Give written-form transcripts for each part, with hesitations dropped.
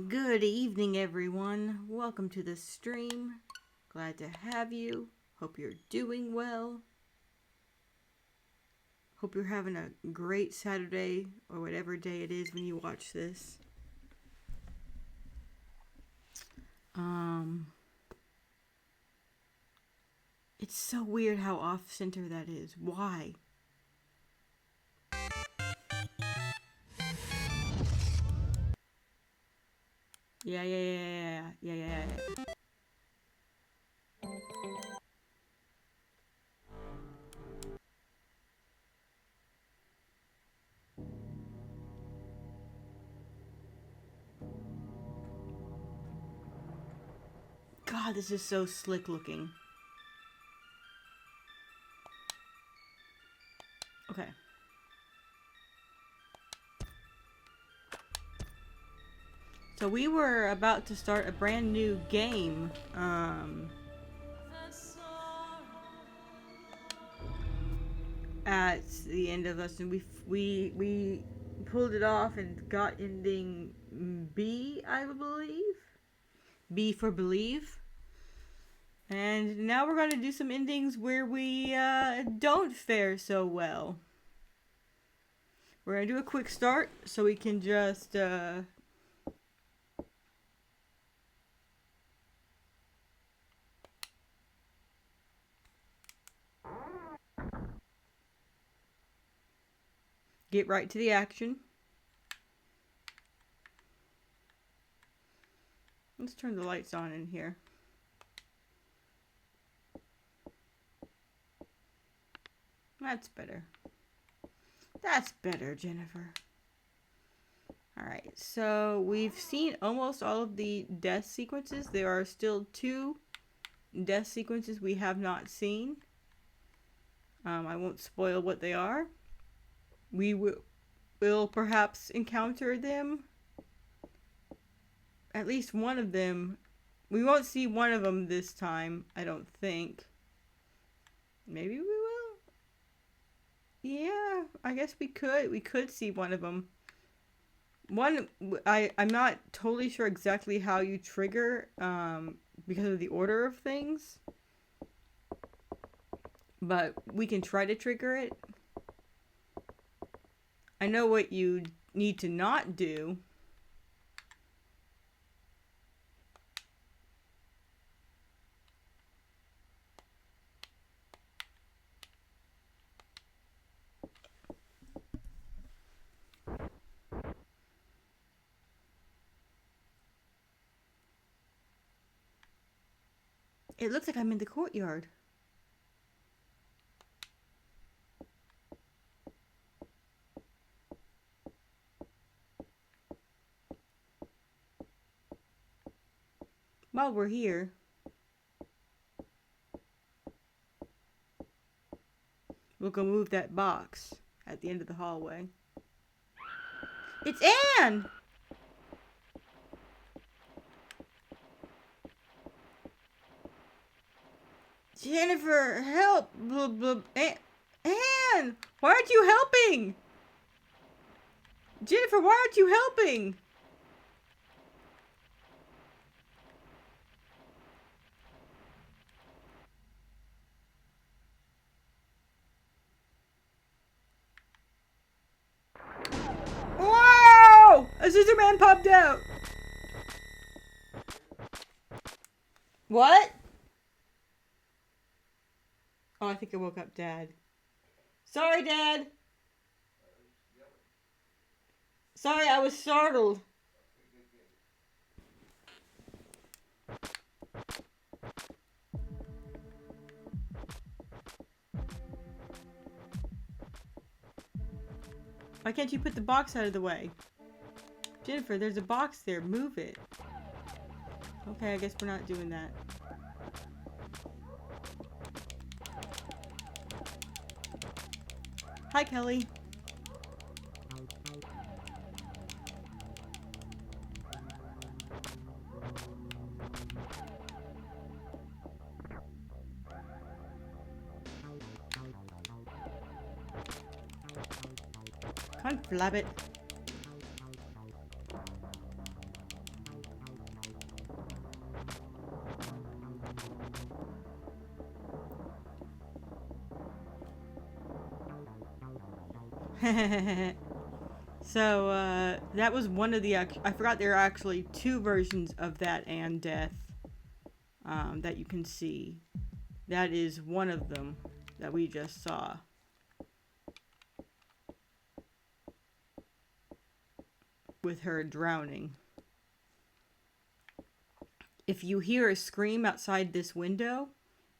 Good evening, everyone. Welcome to the stream. Glad to have you. Hope you're doing well. Hope you're having a great Saturday or whatever day it is when you watch this. It's so weird how off center that is. Why? Yeah. God, this is so slick looking. Okay. So we were about to start a brand new game. At the end of us, and we pulled it off and got ending B, I believe. B for believe. And now we're going to do some endings where we don't fare so well. We're going to do a quick start so we can just get right to the action. Let's turn the lights on in here. That's better. That's better, Jennifer. Alright, so we've seen almost all of the death sequences. There are still 2 death sequences we have not seen. I won't spoil what they are. We will perhaps encounter them. At least one of them. We won't see one of them this time, I don't think. Maybe we will? Yeah, I guess we could. We could see one of them. I'm not totally sure exactly how you trigger, because of the order of things. But we can try to trigger it. I know what you need to not do. It looks like I'm in the courtyard. While we're here, we'll go move that box at the end of the hallway. It's Anne! Jennifer, help! Blah, blah. Anne! Why aren't you helping? Jennifer, why aren't you helping? Whoa! A scissor man popped out. What? Oh, I think I woke up Dad. Sorry, Dad. Sorry, I was startled. Why can't you put the box out of the way? Jennifer, there's a box there. Move it. Okay, I guess we're not doing that. Hi, Kelly. Come on, flab it. So, that was one of the, I forgot there are actually two versions of that and death, that you can see. That is one of them that we just saw. With her drowning. If you hear a scream outside this window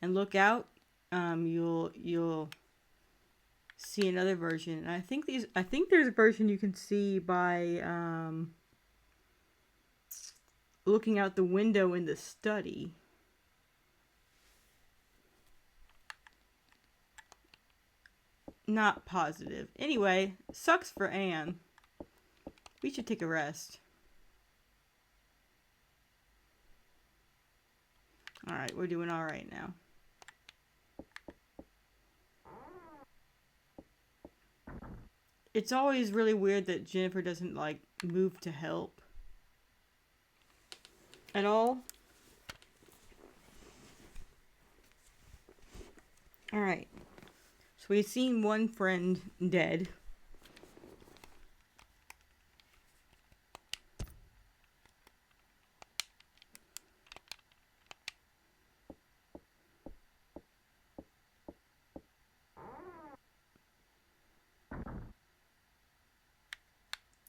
and look out, you'll see another version. And I think there's a version you can see by looking out the window in the study. Not positive. Anyway, sucks for Anne. We should take a rest. Alright, we're doing alright now. It's always really weird that Jennifer doesn't, like, move to help. At all. Alright. So we've seen one friend dead.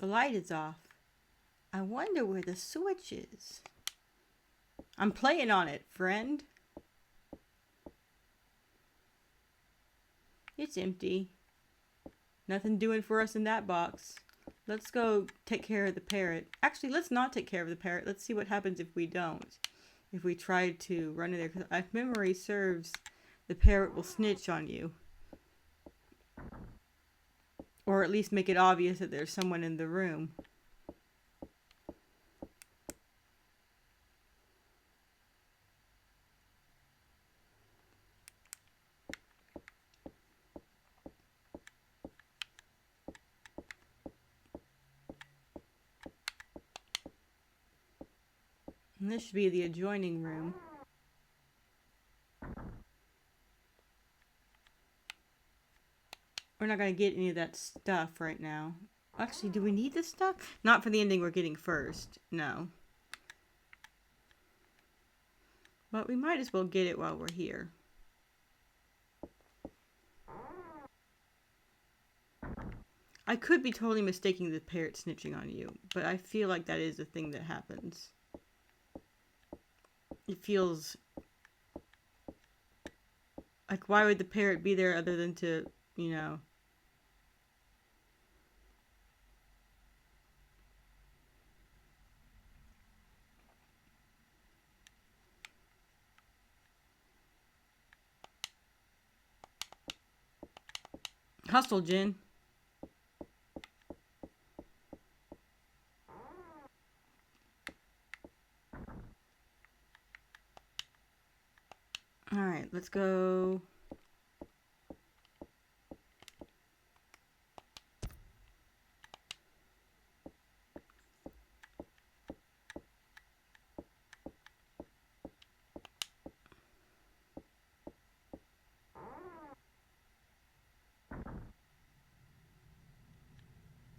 The light is off. I wonder where the switch is. I'm playing on it, friend. It's empty. Nothing doing for us in that box. Let's go take care of the parrot. Actually, let's not take care of the parrot. Let's see what happens if we don't. If we try to run in there. Because if memory serves, the parrot will snitch on you. Or at least make it obvious that there's someone in the room. And this should be the adjoining room. We're not going to get any of that stuff right now. Actually, do we need this stuff? Not for the ending we're getting first. No. But we might as well get it while we're here. I could be totally mistaking the parrot snitching on you, but I feel like that is a thing that happens. It feels like, why would the parrot be there other than to, you know... Hustle, Jen. Alright, let's go.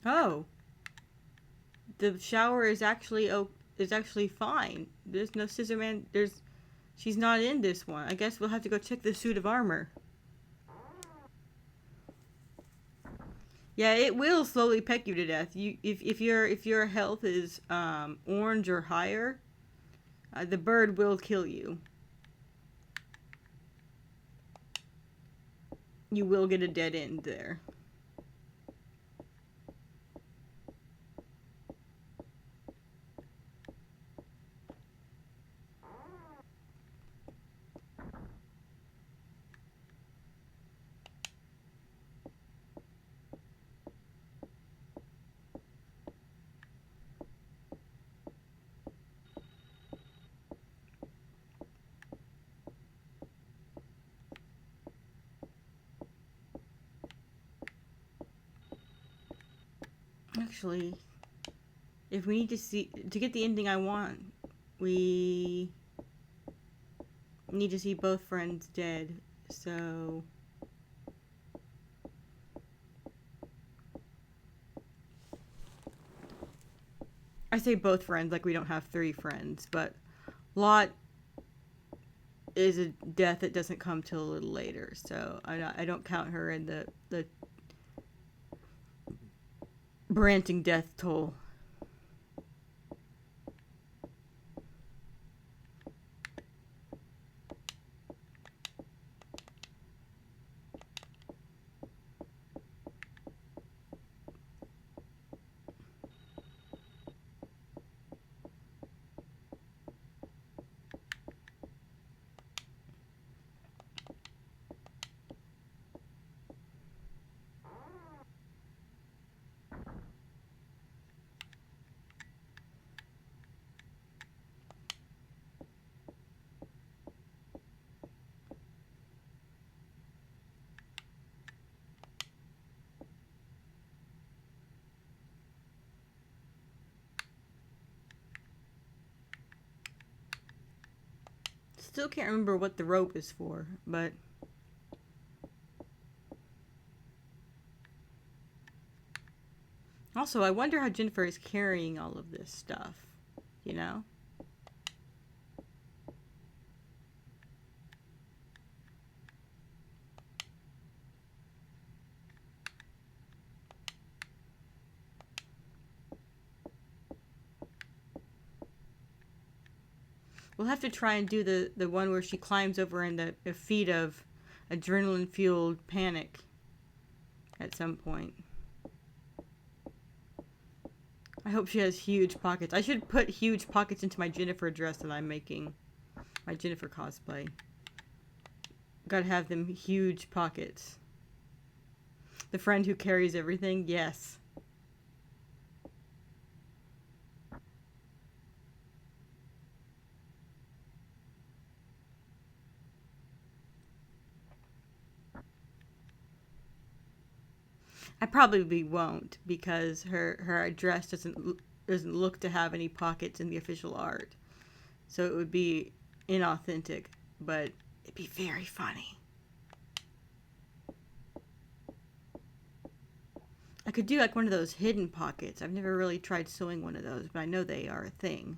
Oh. The shower is actually fine. There's no scissor man. She's not in this one. I guess we'll have to go check the suit of armor. Yeah, it will slowly peck you to death. If your health is orange or higher, the bird will kill you. You will get a dead end there. Actually, if we need to get the ending I want, we need to see both friends dead. So I say both friends, like we don't have 3 friends, but Lot is a death that doesn't come till a little later, so I don't count her in the Branting death toll. Still can't remember what the rope is for, but also I wonder how Jennifer is carrying all of this stuff, you know? We'll have to try and do the one where she climbs over in the feet of adrenaline-fueled Panic at some point. I hope she has huge pockets. I should put huge pockets into my Jennifer dress that I'm making. My Jennifer cosplay. Gotta have them huge pockets. The friend who carries everything? Yes. I probably won't because her dress doesn't look to have any pockets in the official art. So it would be inauthentic, but it'd be very funny. I could do like one of those hidden pockets. I've never really tried sewing one of those, but I know they are a thing.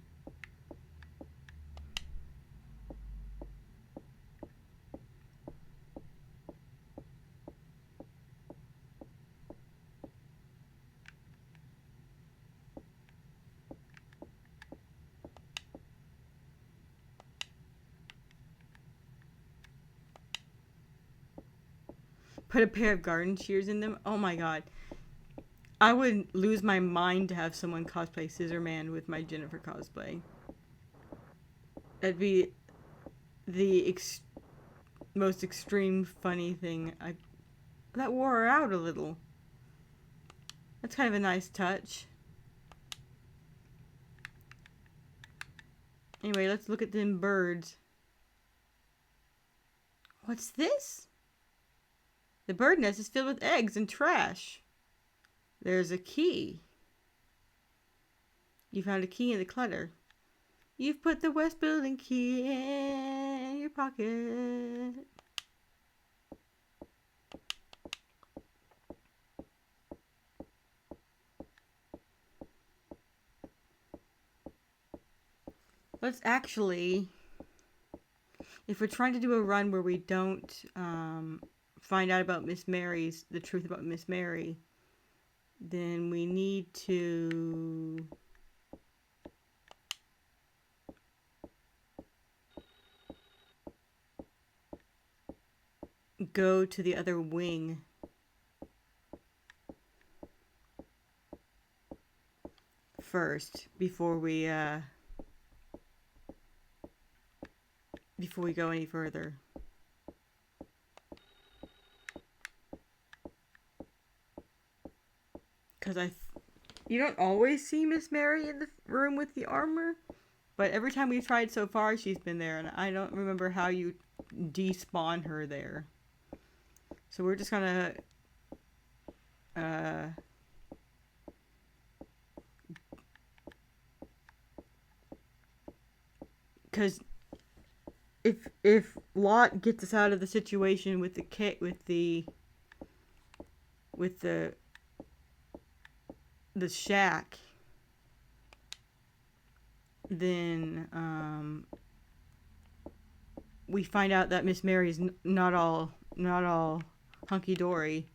Put a pair of garden shears in them. Oh my god. I would lose my mind to have someone cosplay Scissor Man with my Jennifer cosplay. That'd be the most extreme funny thing. That wore her out a little. That's kind of a nice touch. Anyway, let's look at them birds. What's this? The bird nest is filled with eggs and trash. There's a key. You found a key in the clutter. You've put the West Building key in your pocket. Let's actually, if we're trying to do a run where we don't find out about the truth about Miss Mary, then we need to go to the other wing. First, before we go any further. Because you don't always see Miss Mary in the room with the armor, but every time we've tried so far, she's been there, and I don't remember how you despawn her there. So we're just gonna because if Lot gets us out of the situation with the kit with the shack, then we find out that Miss Mary's not all hunky dory.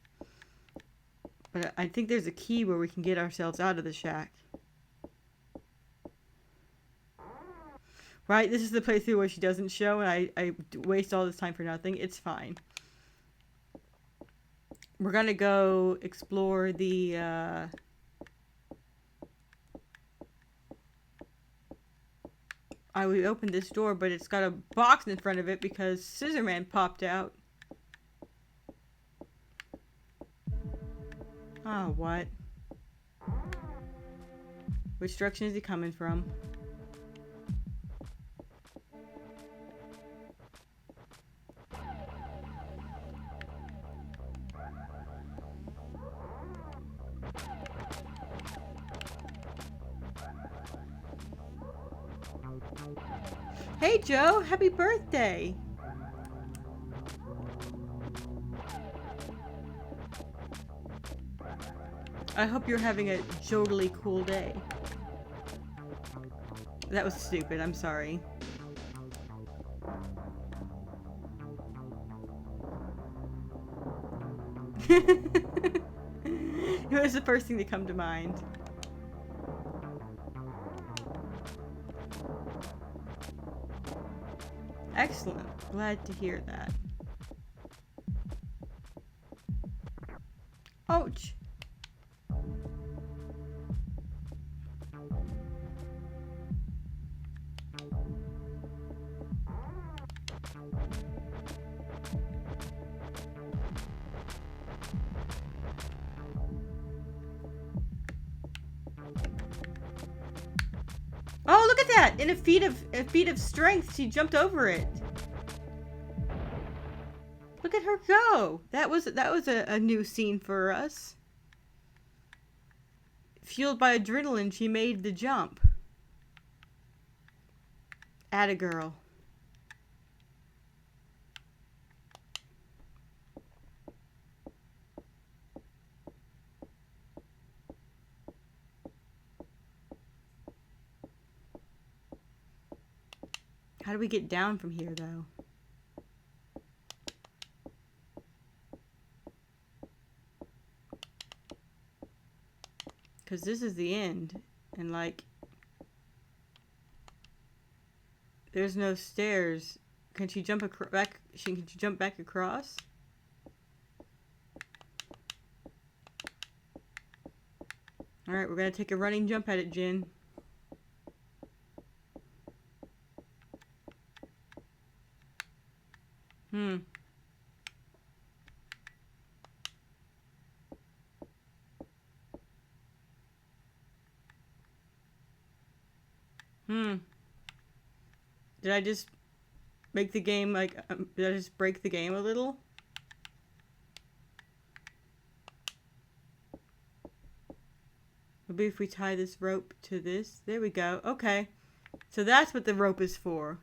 But I think there's a key where we can get ourselves out of the shack. Right? This is the playthrough where she doesn't show and I waste all this time for nothing. It's fine. We're gonna go explore the we opened this door, but it's got a box in front of it because Scissorman popped out. Oh, what? Which direction is he coming from? Hey Joe, happy birthday! I hope you're having a totally cool day. That was stupid, I'm sorry. It was the first thing to come to mind. Excellent. Glad to hear that. Ouch! Oh, look at that! In a feat of strength, she jumped over it. Look at her go! That was a new scene for us. Fueled by adrenaline, she made the jump. Atta girl. How do we get down from here, though? Because this is the end. And, like... There's no stairs. Can she jump back? Can she jump back across? Alright, we're gonna take a running jump at it, Jin. Did I just make the game like, did I just break the game a little? Maybe if we tie this rope to this. There we go. Okay. So that's what the rope is for.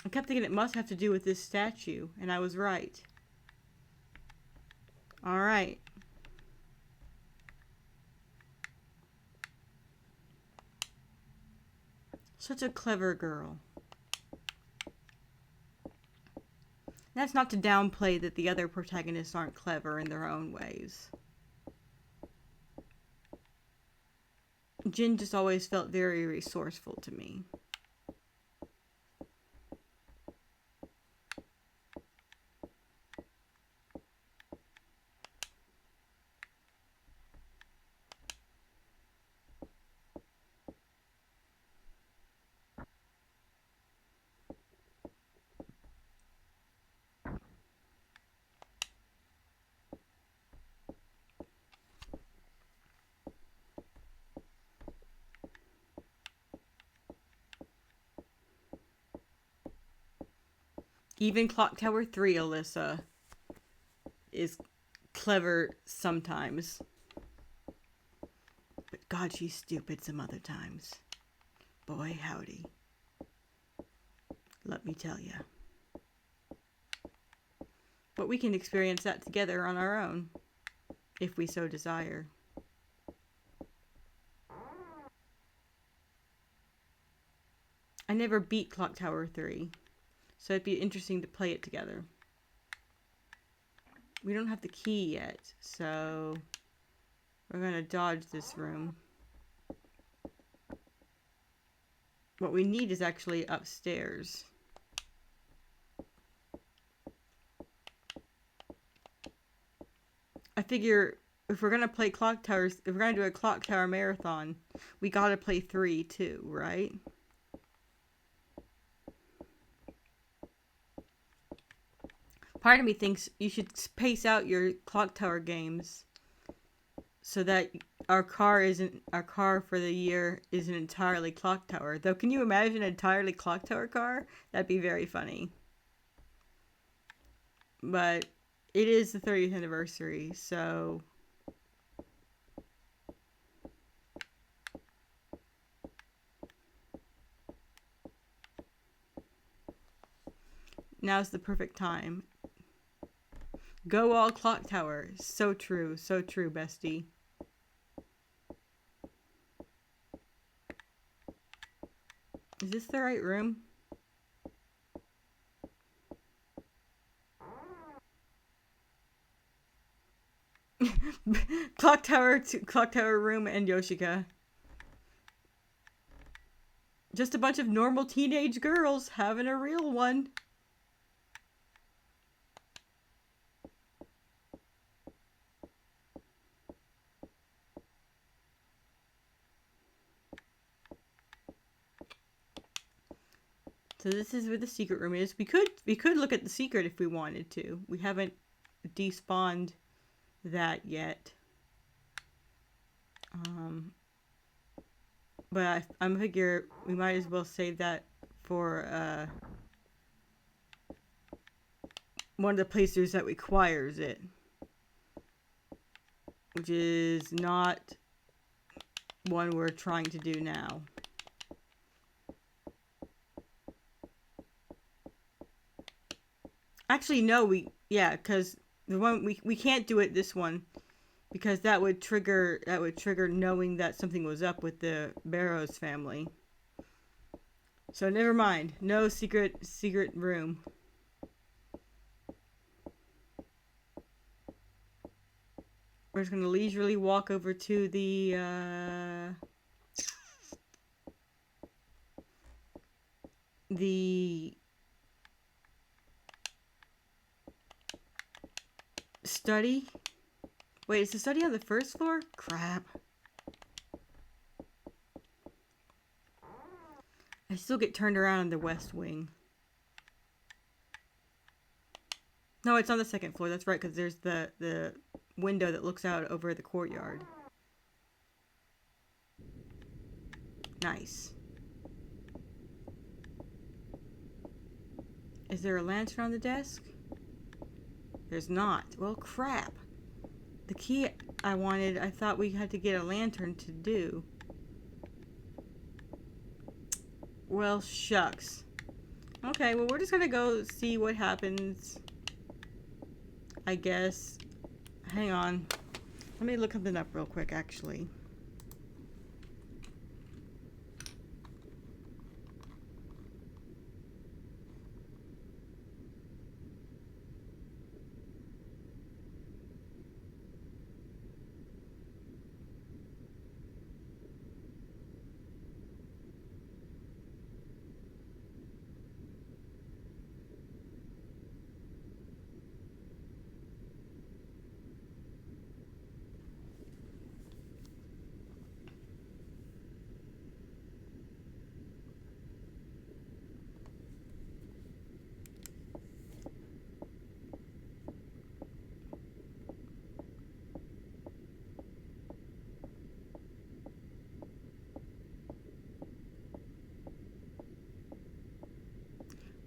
I kept thinking it must have to do with this statue, and I was right. Alright. Such a clever girl. That's not to downplay that the other protagonists aren't clever in their own ways. Jin just always felt very resourceful to me. Even Clock Tower 3, Alyssa, is clever sometimes. But God, she's stupid some other times. Boy, howdy. Let me tell ya. But we can experience that together on our own. if we so desire. I never beat Clock Tower 3, so it'd be interesting to play it together. We don't have the key yet, so we're gonna dodge this room. What we need is actually upstairs. I figure if we're gonna play Clock Towers, if we're gonna do a Clock Tower marathon, we gotta play 3 too, right? Part of me thinks you should pace out your Clock Tower games so that our car for the year isn't entirely Clock Tower. Though, can you imagine an entirely Clock Tower car? That'd be very funny. But it is the 30th anniversary, so now's the perfect time. Go all Clock Tower. So true, bestie. Is this the right room? Clock Tower room and Yoshika. Just a bunch of normal teenage girls having a real one. So this is where the secret room is. We could look at the secret if we wanted to. We haven't despawned that yet. But I'm figure we might as well save that for one of the places that requires it, which is not one we're trying to do now. Actually, no, because the one we can't do it this one because that would trigger knowing that something was up with the Barrows family. So never mind. No secret room. We're just gonna leisurely walk over to the study. Wait, is the study on the first floor? Crap. I still get turned around on the west wing. No, it's on the second floor. That's right, because there's the window that looks out over the courtyard. Nice. Is there a lantern on the desk? There's not. Well, crap. The key I wanted, I thought we had to get a lantern to do. Well, shucks. Okay, well, we're just gonna go see what happens, I guess. Hang on. Let me look something up real quick, actually.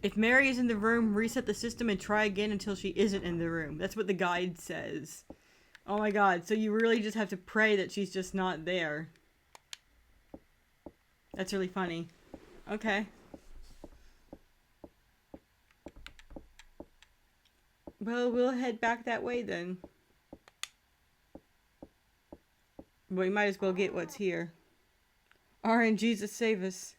If Mary is in the room, reset the system and try again until she isn't in the room. That's what the guide says. Oh my god, so you really just have to pray that she's just not there. That's really funny. Okay. Well, we'll head back that way then. But we might as well get what's here. RNGesus save us.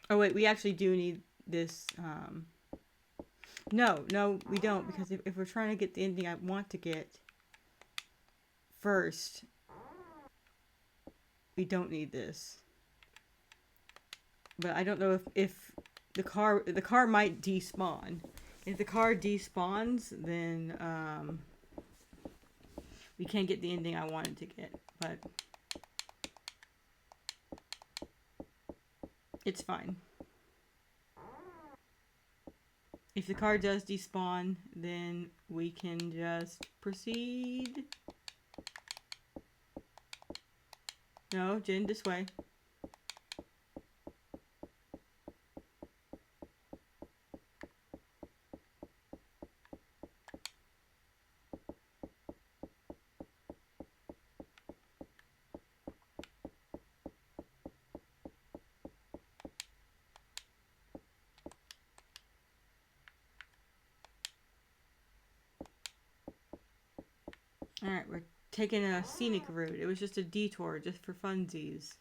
Oh wait, we actually do need this. No, we don't, because if we're trying to get the ending I want to get first, we don't need this. But I don't know if the car might despawn. If the car despawns, then we can't get the ending I wanted to get. But it's fine. If the car does despawn, then we can just proceed. No, Jen, this way. Alright, we're taking a scenic route. It was just a detour, just for funsies.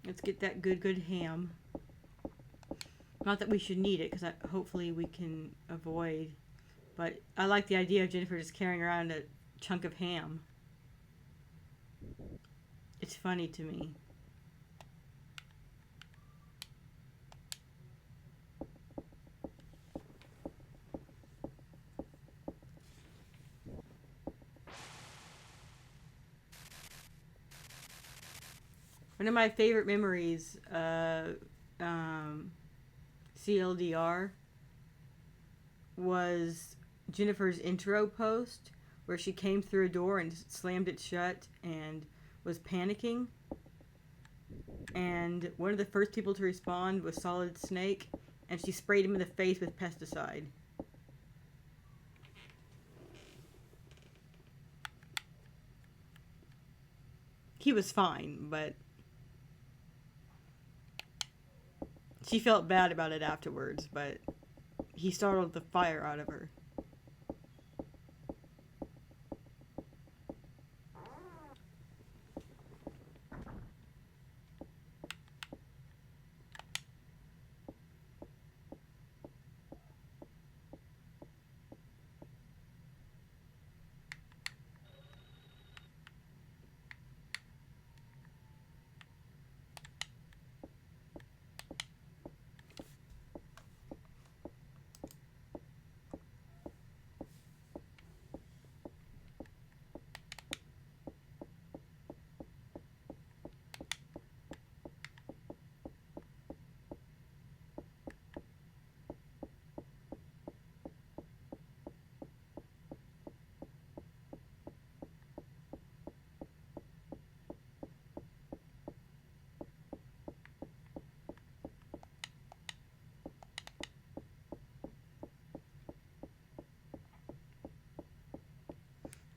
Let's get that good ham. Not that we should need it, because hopefully we can avoid. But I like the idea of Jennifer just carrying around a chunk of ham. It's funny to me. One of my favorite memories, CLDR, was Jennifer's intro post where she came through a door and slammed it shut and was panicking. And one of the first people to respond was Solid Snake, and she sprayed him in the face with pesticide. He was fine, but she felt bad about it afterwards, but he startled the fire out of her.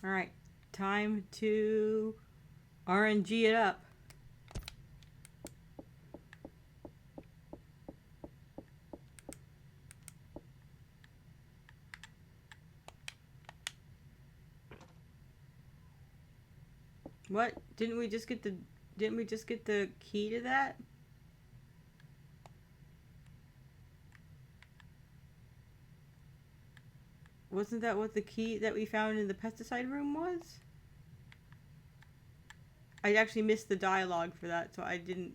Alright, time to RNG it up. What? Didn't we just get the key to that? Wasn't that what the key that we found in the pesticide room was? I actually missed the dialogue for that, so I don't...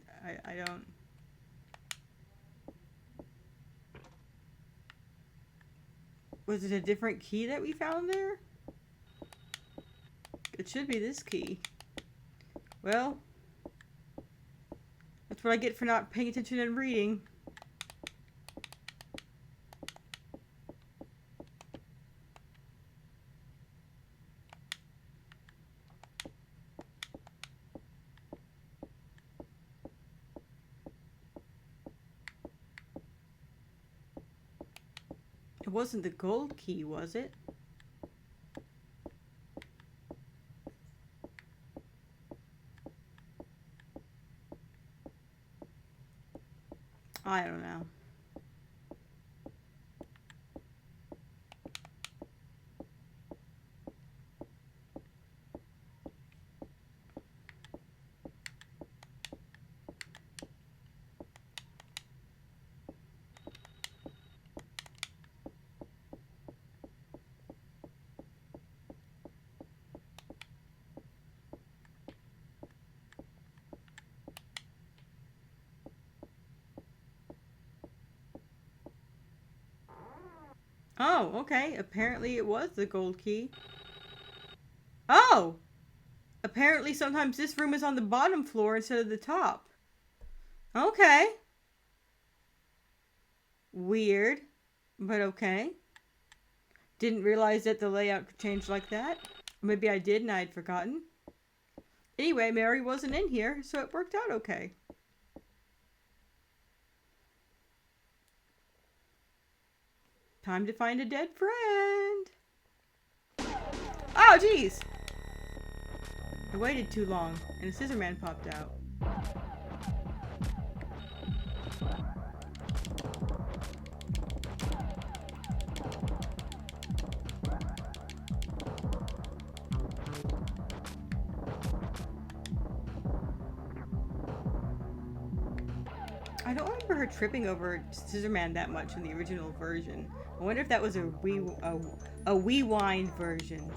Was it a different key that we found there? It should be this key. Well, that's what I get for not paying attention and reading. It wasn't the gold key, was it? I don't know. Oh, okay. Apparently it was the gold key. Oh! Apparently sometimes this room is on the bottom floor instead of the top. Okay. Weird, but okay. Didn't realize that the layout could change like that. Maybe I did and I had forgotten. Anyway, Mary wasn't in here, so it worked out okay. Time to find a dead friend. Oh, jeez. I waited too long, and a scissor man popped out. I don't remember her tripping over Scissor Man that much in the original version. I wonder if that was a rewind version.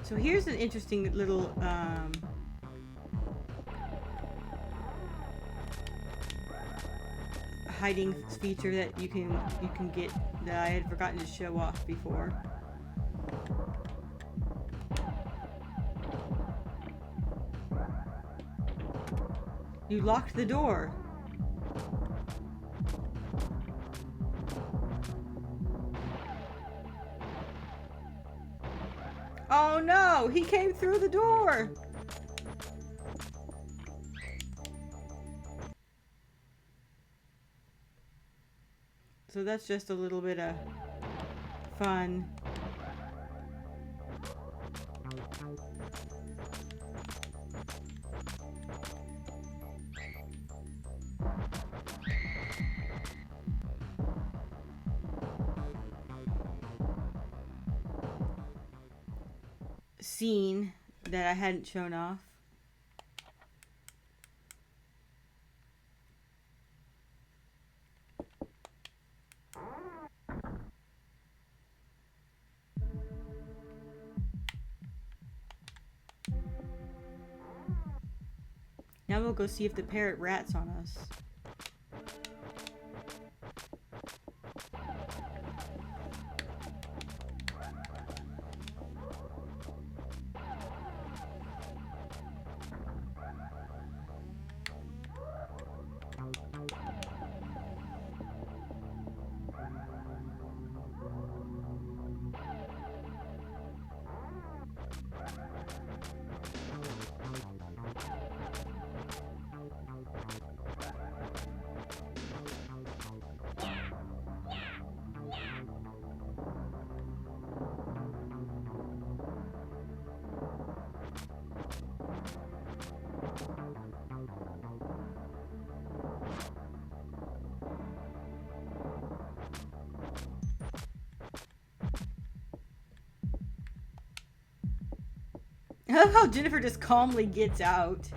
So here's an interesting little hiding feature that you can get that I had forgotten to show off before. You locked the door. Oh no, he came through the door. So that's just a little bit of fun. Scene that I hadn't shown off. Now we'll go see if the parrot rats on us. I love how Jennifer just calmly gets out.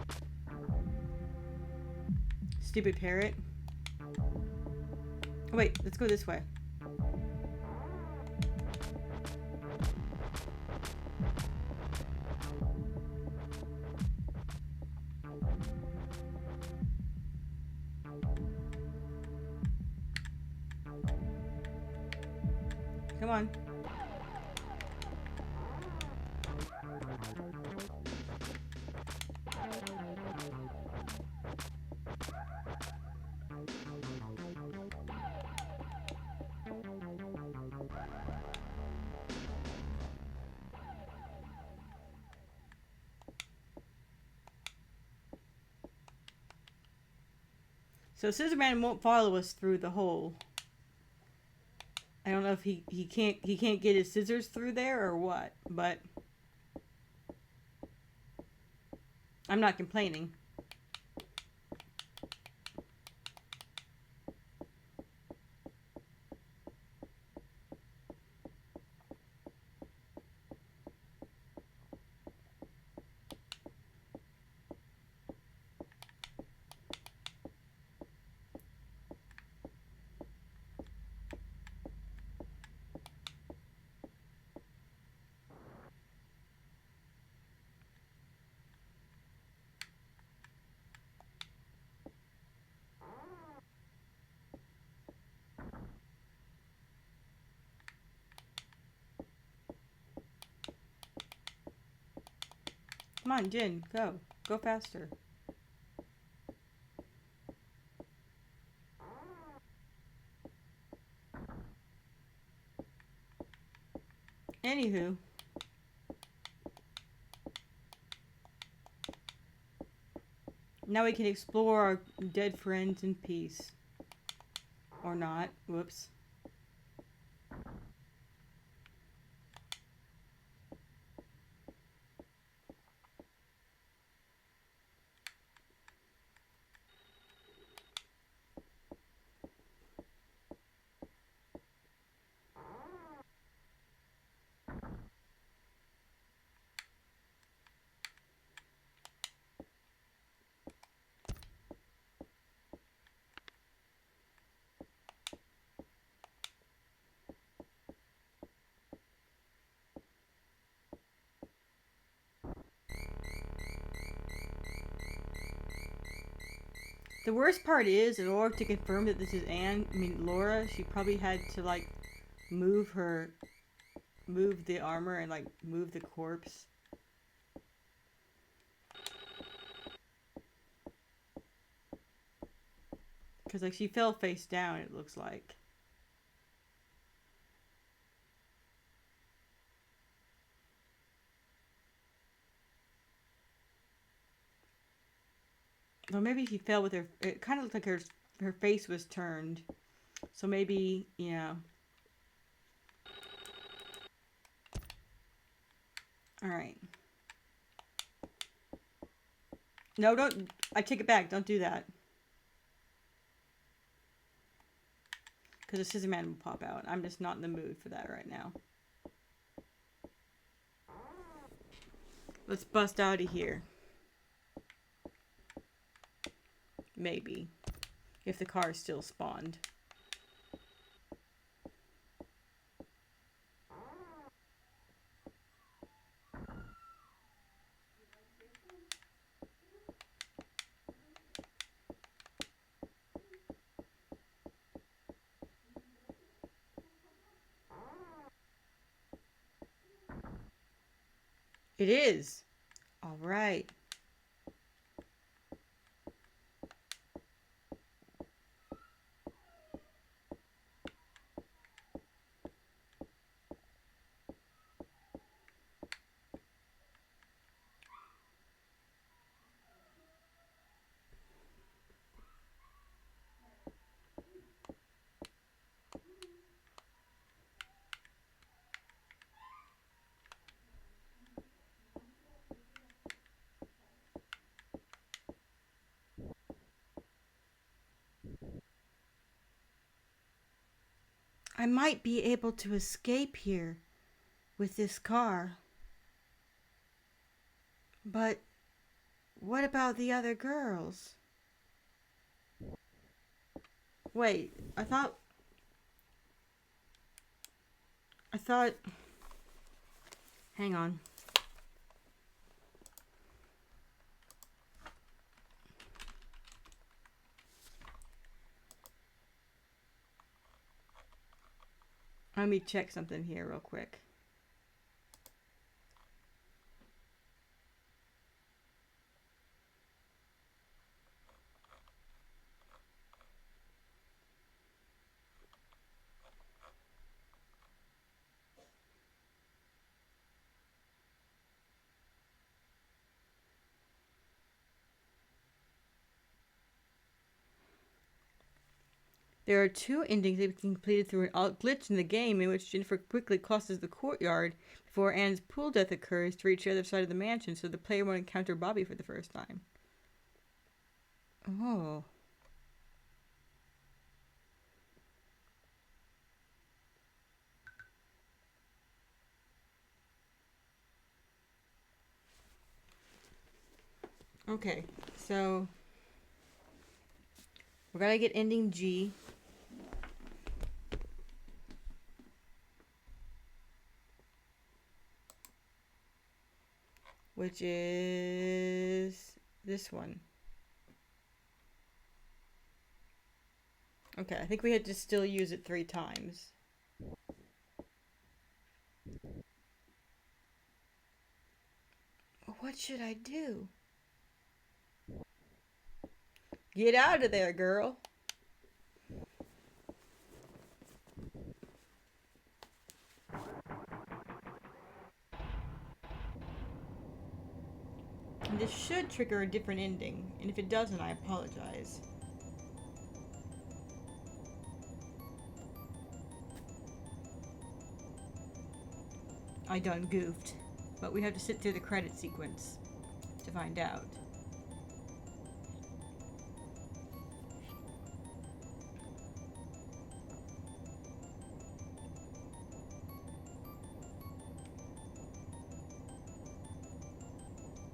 Stupid parrot. Oh, wait, let's go this way. Come on. So Scissorman won't follow us through the hole. I don't know if he can't get his scissors through there or what, but I'm not complaining. Come on, Jin, go. Go faster. Anywho. Now we can explore our dead friends in peace. Or not. Whoops. The worst part is, in order to confirm that this is Laura, she probably had to, like, move the armor and, like, move the corpse. Because, like, she fell face down, it looks like. Or maybe she fell with her... It kind of looked like her face was turned. So maybe, yeah. Alright. No, don't... I take it back. Don't do that. Because the Scissor Man will pop out. I'm just not in the mood for that right now. Let's bust out of here. Maybe. If the car is still spawned. It is. All right. I might be able to escape here with this car. But what about the other girls? Wait, I thought... Hang on. Let me check something here real quick. There are two endings that can be completed through an glitch in the game in which Jennifer quickly crosses the courtyard before Anne's pool death occurs to reach the other side of the mansion, so the player won't encounter Bobby for the first time. Oh. Okay, so we're gonna get ending G. Which is this one. Okay, I think we had to still use it 3 times. What should I do? Get out of there, girl. And this should trigger a different ending, and if it doesn't, I apologize. I done goofed, but we have to sit through the credit sequence to find out.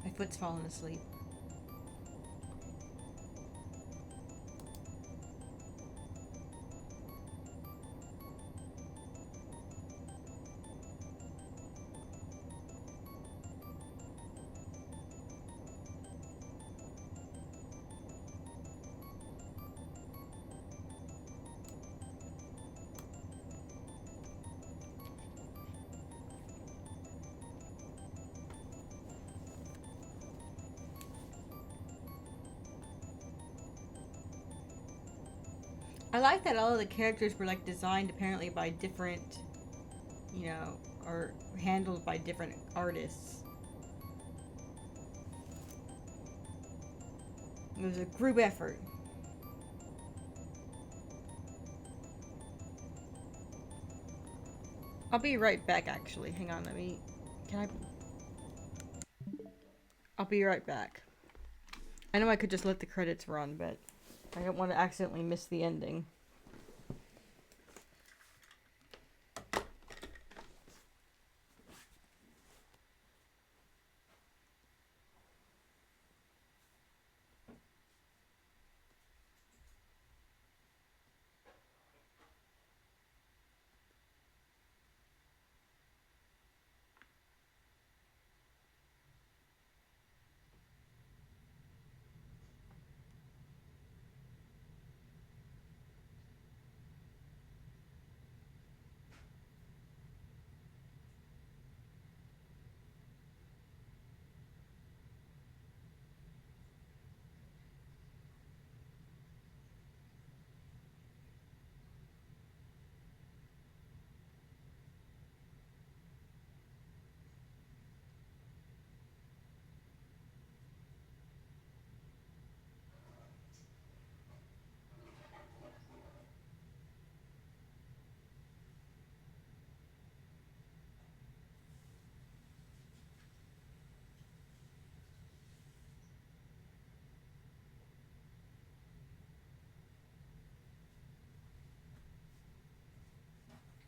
My foot's fallen asleep. I like that all of the characters were like designed apparently by different, or handled by different artists. It was a group effort. I'll be right back, actually. Hang on, I'll be right back. I know I could just let the credits run, but I don't want to accidentally miss the ending.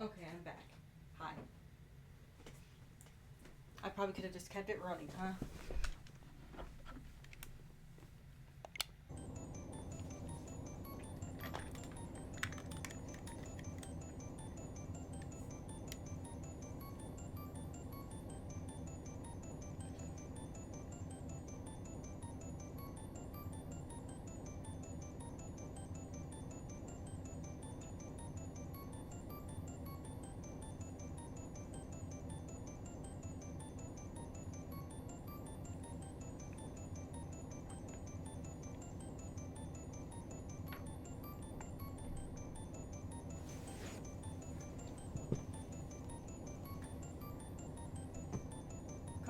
Okay, I'm back. Hi. I probably could have just kept it running, huh?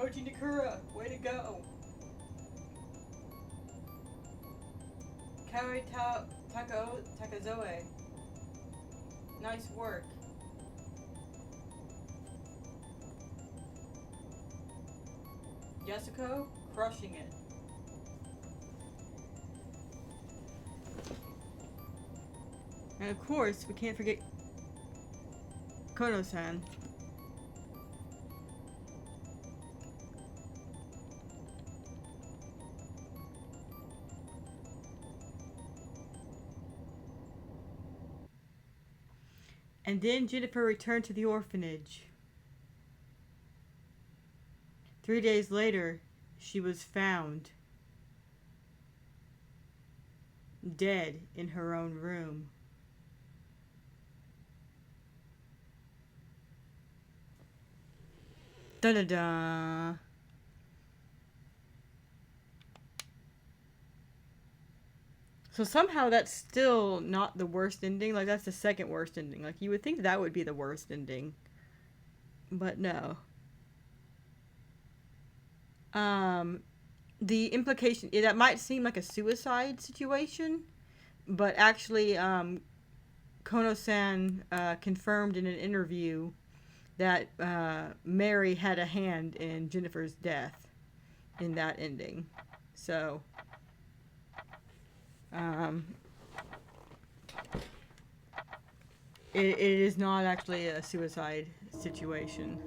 Koji Nakura, way to go. Kaori Takazoe, nice work. Yasuko, crushing it. And of course, we can't forget Kono-san. And then Jennifer returned to the orphanage. 3 days later, she was found dead in her own room. Da-da-da. So somehow that's still not the worst ending. Like, that's the second worst ending. Like, you would think that would be the worst ending. But no. The implication, that might seem like a suicide situation, but actually, Kono-san confirmed in an interview that Mary had a hand in Jennifer's death in that ending. So, it is not actually a suicide situation.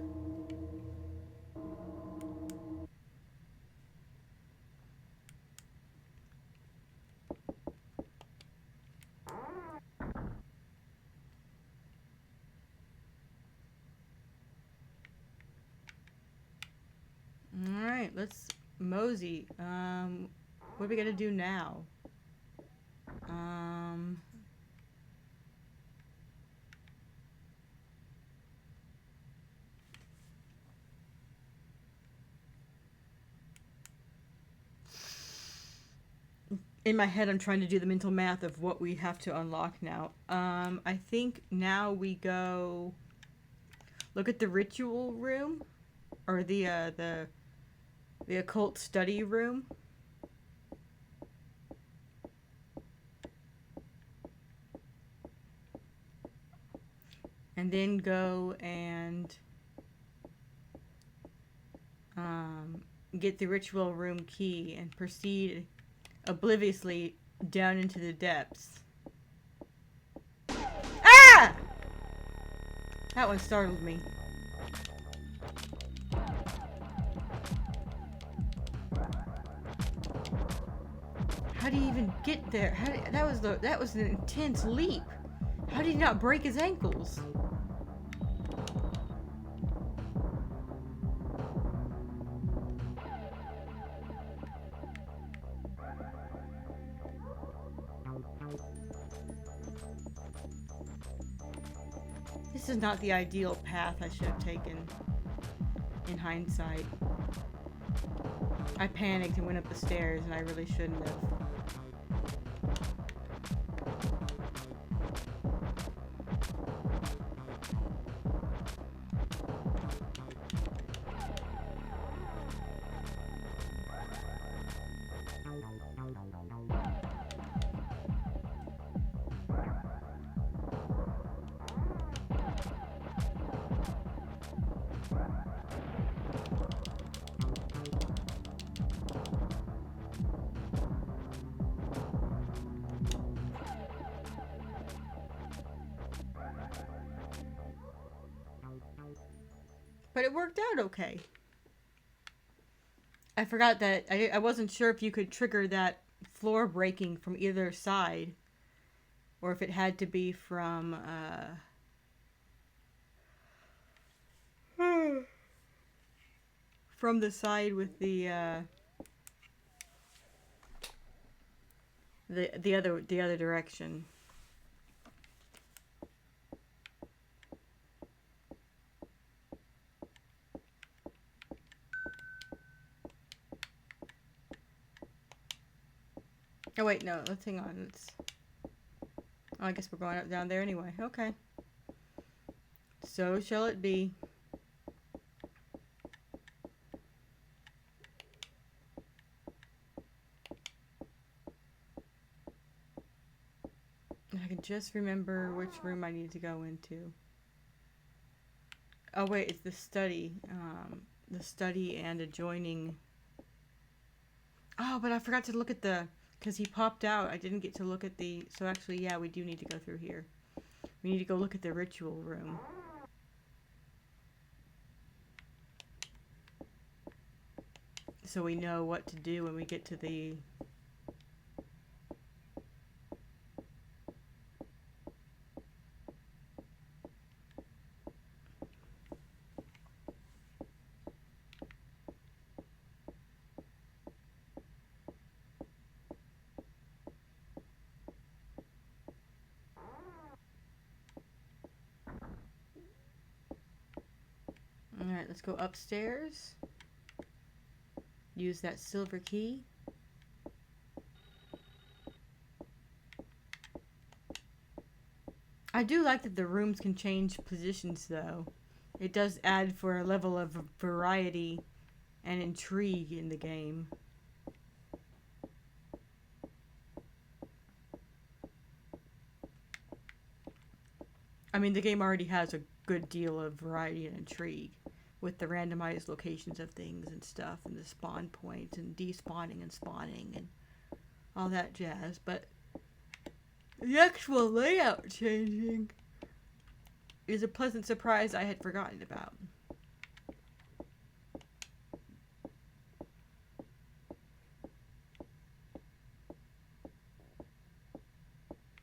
Alright, let's mosey. What are we gonna do now? In my head, I'm trying to do the mental math of what we have to unlock now. I think now we go look at the ritual room, or the occult study room. And then go and get the ritual room key and proceed obliviously down into the depths. Ah! That one startled me. How do you even get there? That was an intense leap. How did he not break his ankles? This is not the ideal path I should have taken in hindsight. I panicked and went up the stairs, and I really shouldn't have. But it worked out okay. I forgot that I wasn't sure if you could trigger that floor breaking from either side, or if it had to be from from the side with the other direction. Oh wait, no, let's hang on. Oh, I guess we're going up down there anyway. Okay. So shall it be. I can just remember which room I need to go into. Oh wait, it's the study. The study and adjoining. Oh, but I forgot to look at the... Because he popped out. I didn't get to look at the... So actually, yeah, we do need to go through here. We need to go look at the ritual room. So we know what to do when we get to the... Alright, let's go upstairs. Use that silver key. I do like that the rooms can change positions, though. It does add for a level of variety and intrigue in the game. I mean, the game already has a good deal of variety and intrigue with the randomized locations of things and stuff, and the spawn points and despawning and spawning and all that jazz, but the actual layout changing is a pleasant surprise I had forgotten about.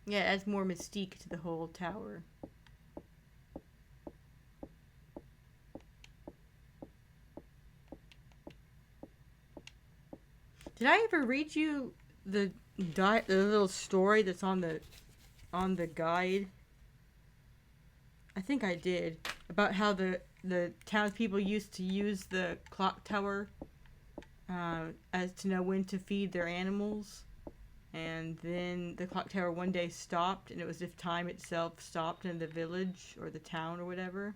Yeah, it adds more mystique to the whole tower. Did I ever read you the little story that's on the guide? I think I did, about how the townspeople used to use the clock tower as to know when to feed their animals, and then the clock tower one day stopped, and it was if time itself stopped in the village or the town or whatever.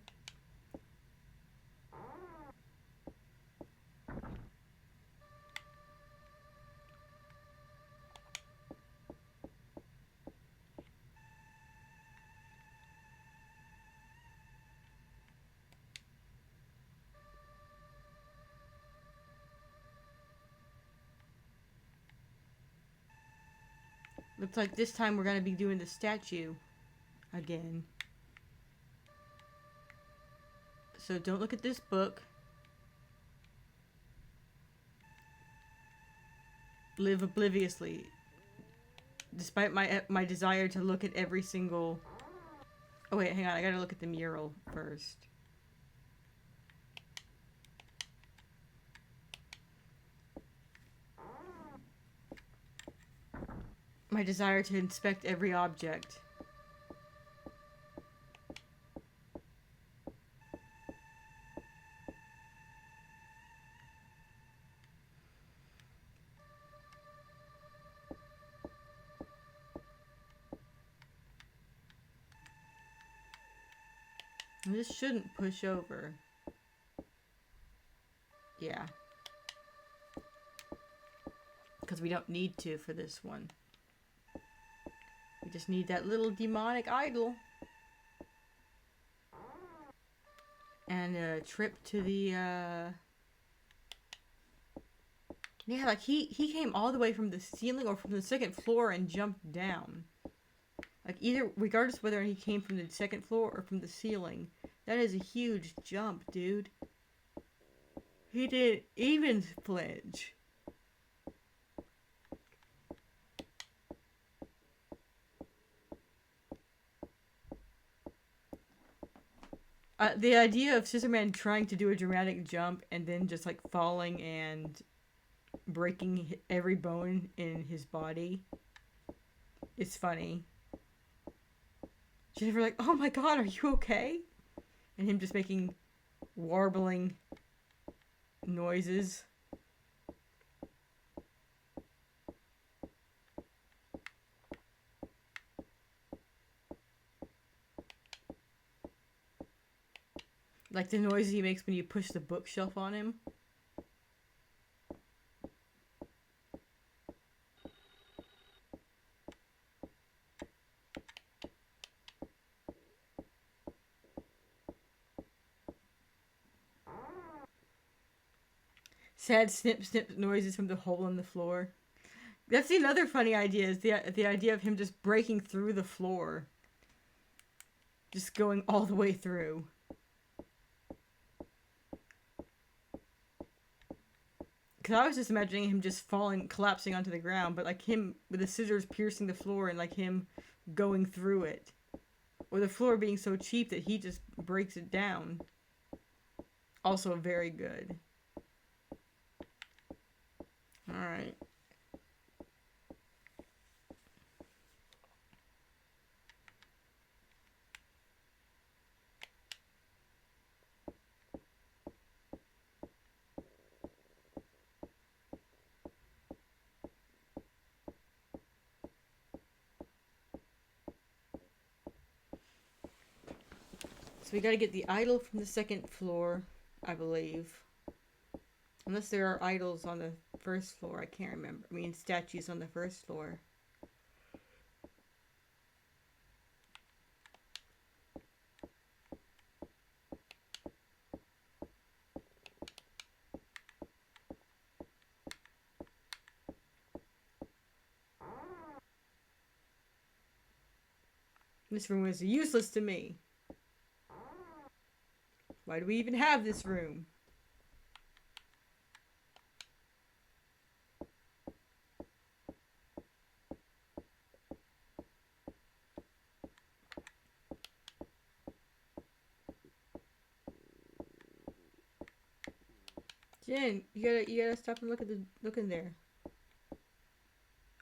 Looks like this time we're going to be doing the statue again. So don't look at this book. Live obliviously. Despite my desire to look at every single... Oh wait, hang on, I gotta look at the mural first. My desire to inspect every object. And this shouldn't push over. Yeah. Because we don't need to for this one. We just need that little demonic idol. And a trip to the, Yeah, like he came all the way from the ceiling or from the second floor and jumped down. Like either, regardless whether he came from the second floor or from the ceiling, that is a huge jump, dude. He didn't even flinch. The idea of Scissorman trying to do a dramatic jump and then just like falling and breaking every bone in his body is funny. Jennifer like, oh my god, are you okay? And him just making warbling noises. Like the noise he makes when you push the bookshelf on him. Sad snip snip noises from the hole in the floor. That's another funny idea, is the idea of him just breaking through the floor. Just going all the way through. Because I was just imagining him just falling, collapsing onto the ground, but like him with the scissors piercing the floor and like him going through it. Or the floor being so cheap that he just breaks it down. Also very good. Alright. So we gotta get the idol from the second floor, I believe. Unless there are idols on the first floor, I can't remember. I mean, statues on the first floor. This room is useless to me. Why do we even have this room? Jen, you gotta stop and look in there.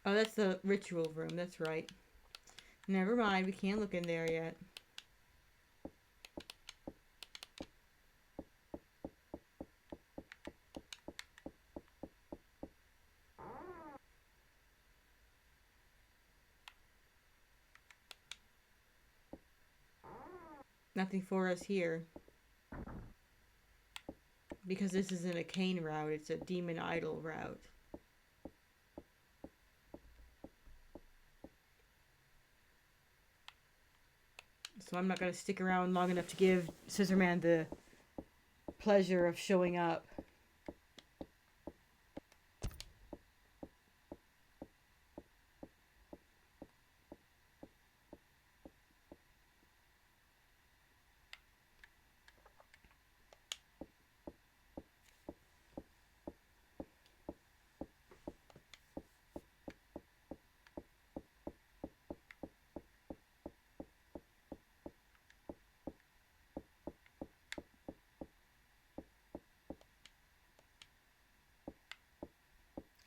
Oh, that's the ritual room. That's right. Never mind. We can't look in there yet. Nothing for us here. Because this isn't a Cain route. It's a demon idol route. So I'm not going to stick around long enough to give Scissorman the pleasure of showing up.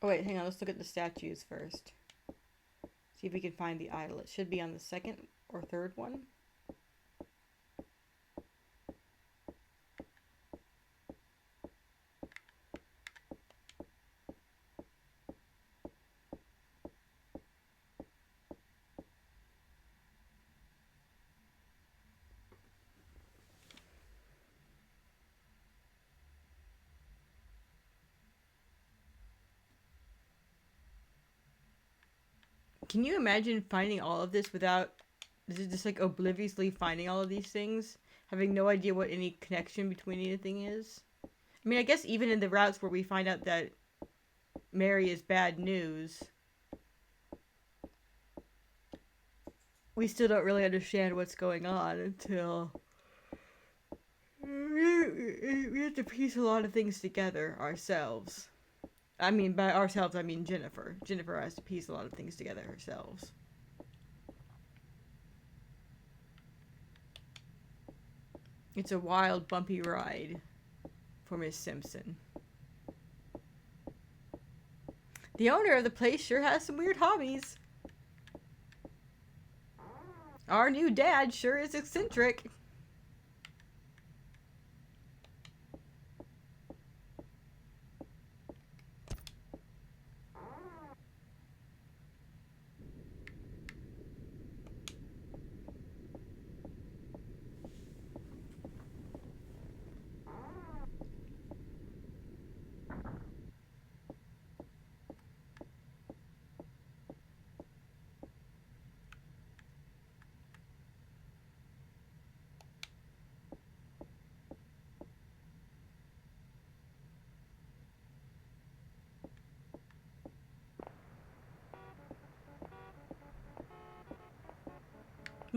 Oh wait, hang on. Let's look at the statues first. See if we can find the idol. It should be on the second or third one. Can you imagine finding all of this without just like obliviously finding all of these things? Having no idea what any connection between anything is? I mean, I guess even in the routes where we find out that Mary is bad news, we still don't really understand what's going on until we have to piece a lot of things together ourselves. I mean, by ourselves, I mean Jennifer. Jennifer has to piece a lot of things together herself. It's a wild, bumpy ride for Miss Simpson. The owner of the place sure has some weird hobbies. Our new dad sure is eccentric.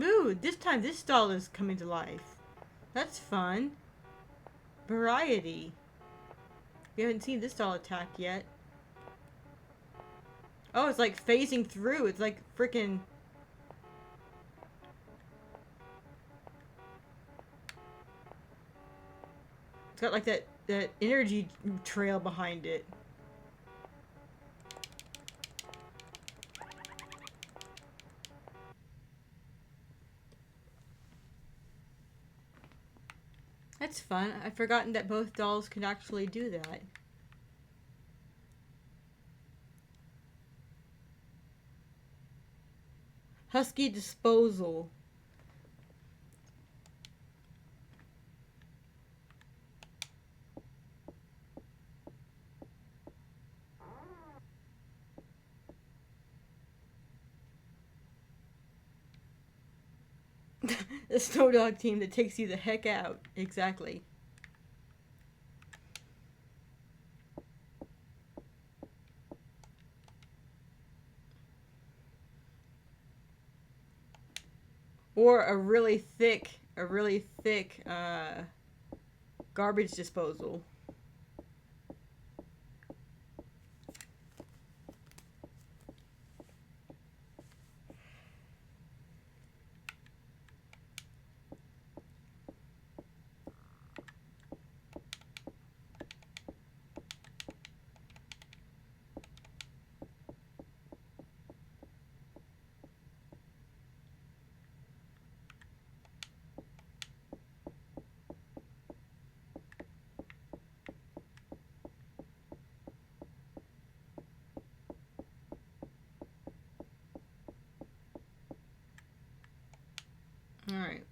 Ooh, this time this doll is coming to life. That's fun. Variety. We haven't seen this doll attack yet. Oh, it's like phasing through. It's like freaking... It's got like that energy trail behind it. That's fun. I've forgotten that both dolls can actually do that. Husky disposal. The Snow Dog team that takes you the heck out. Exactly. Or a really thick garbage disposal. Alright.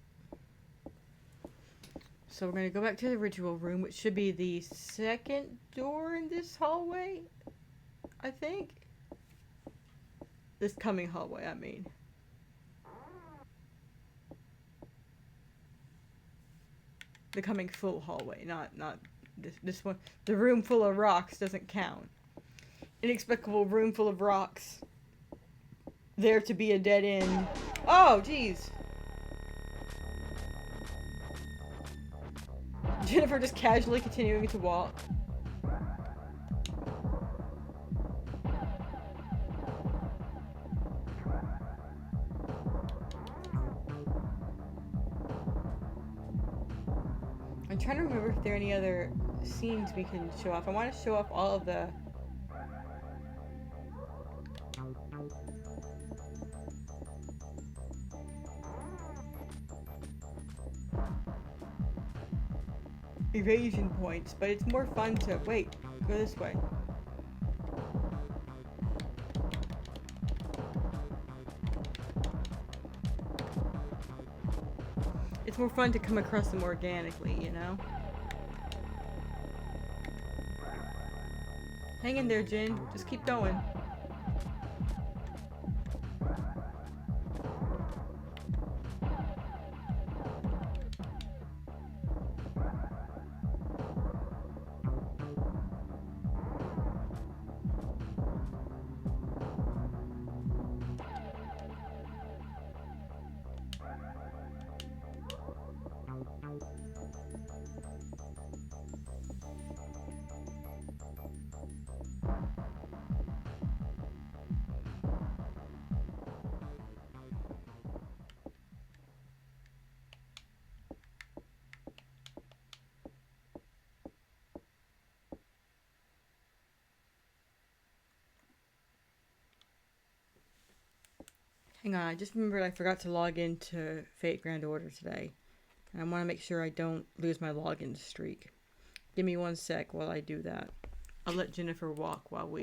So we're going to go back to the ritual room, which should be the second door in this hallway, I think. This coming hallway, I mean. The coming full hallway, not this one. The room full of rocks doesn't count. Inexplicable room full of rocks. There to be a dead end. Oh, jeez. Jennifer just casually continuing to walk. I'm trying to remember if there are any other scenes we can show off. I want to show off all of the... evasion points, but it's more fun to... Wait, go this way. It's more fun to come across them organically, you know? Hang in there, Jin. Just keep going. Hang on, I just remembered I forgot to log into Fate Grand Order today. And I want to make sure I don't lose my login streak. Give me 1 sec while I do that. I'll let Jennifer walk while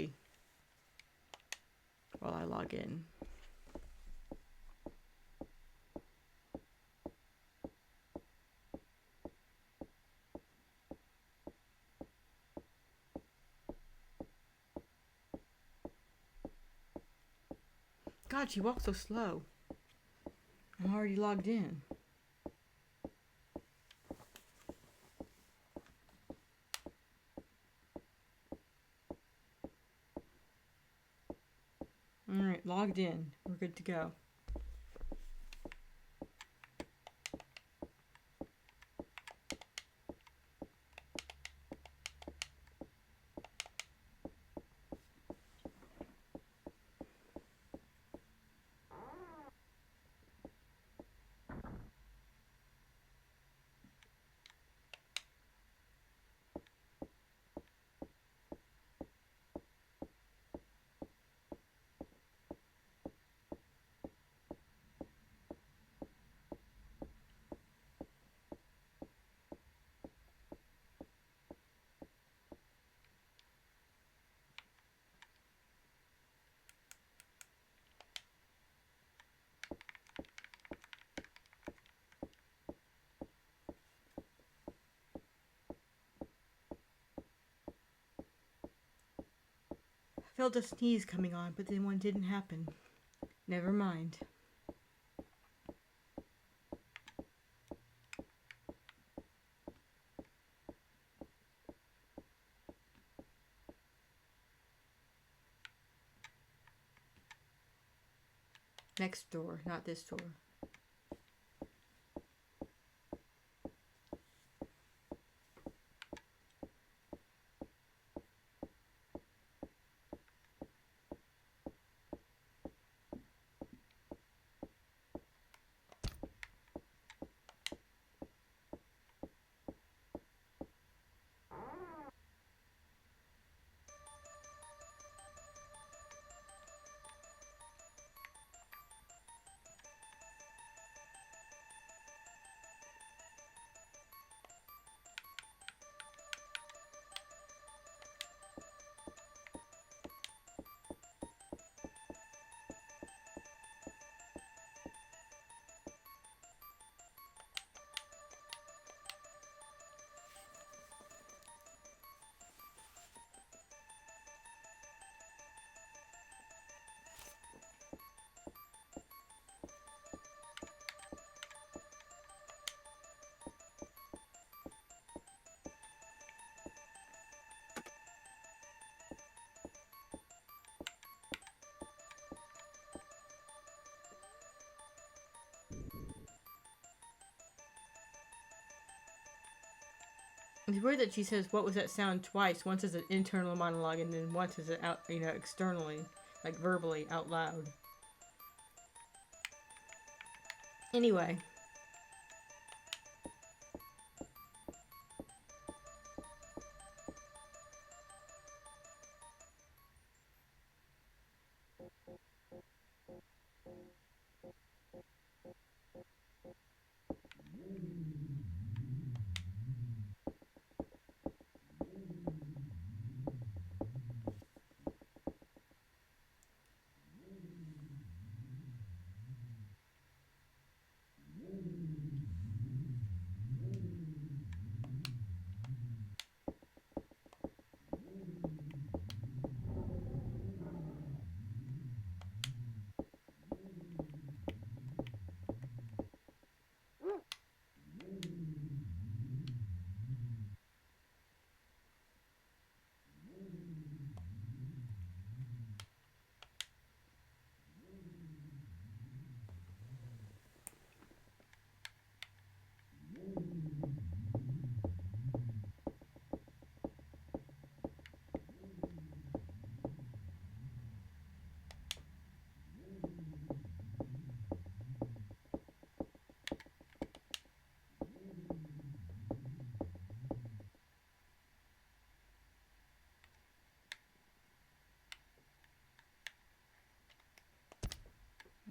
I log in. God, she walks so slow. I'm already logged in. Alright, logged in. We're good to go. Felt a sneeze coming on, but then one didn't happen. Never mind. Next door, not this door. It's weird that she says, "What was that sound?" twice. Once as an internal monologue, and then once as an out, externally, like verbally out loud. Anyway.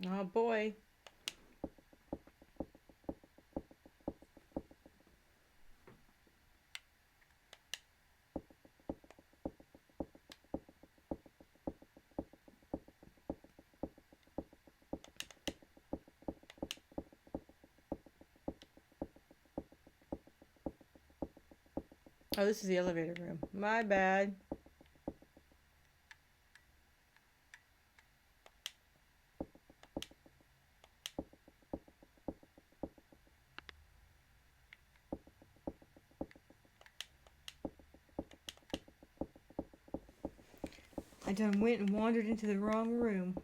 Oh boy. Oh, this is the elevator room. My bad. I done went and wandered into the wrong room.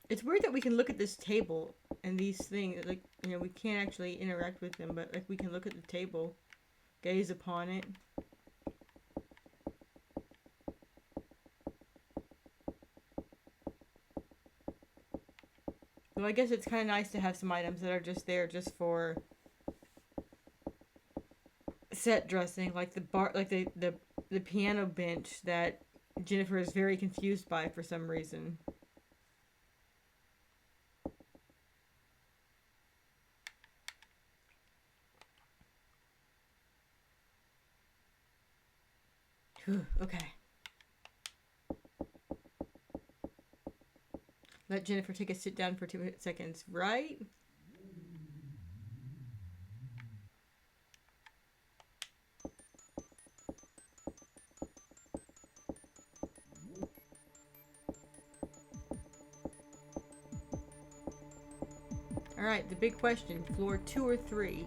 It's weird that we can look at this table and these things, like, we can't actually interact with them, but like we can look at the table, gaze upon it. So I guess it's kind of nice to have some items that are just there just for set dressing, like the piano bench that Jennifer is very confused by for some reason. Whew, okay. Let Jennifer take a sit down for 2 seconds, right? Alright, the big question. Floor 2 or 3?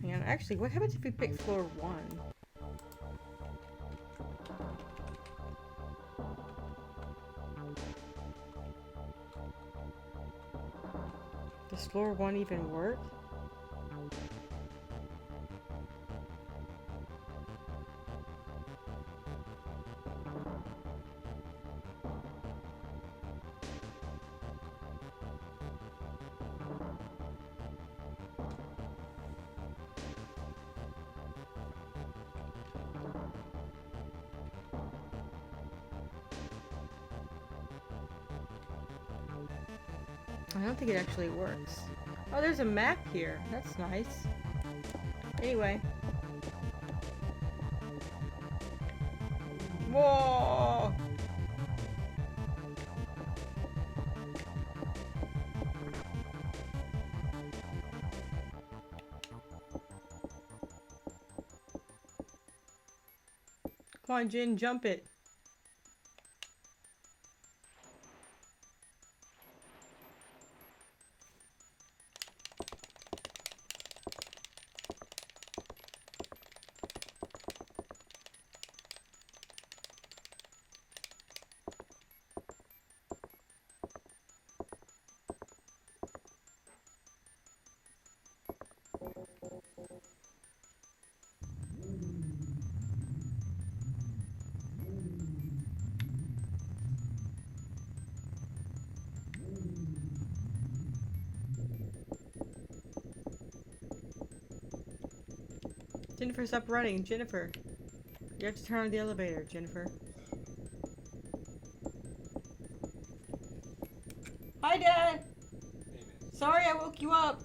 Hang on, actually, what happens if we pick floor 1? Does floor 1 even work? I don't think it actually works. Oh, there's a map here. That's nice. Anyway. Whoa! Come on, Jin, jump it. Jennifer, stop running. Jennifer. You have to turn on the elevator, Jennifer. Hi, Dad! Sorry I woke you up.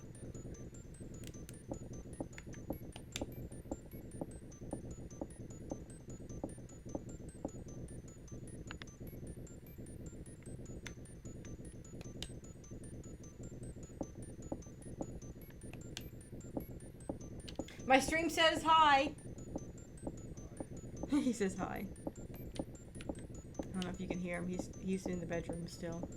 My stream says hi. He says hi. I don't know if you can hear him. He's in the bedroom still.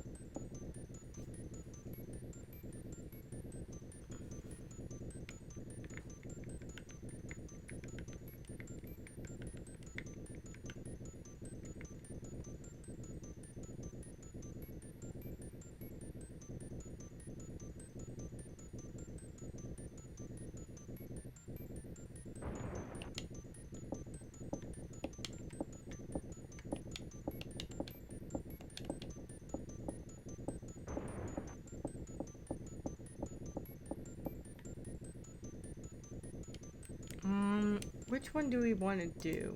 Which one do we want to do?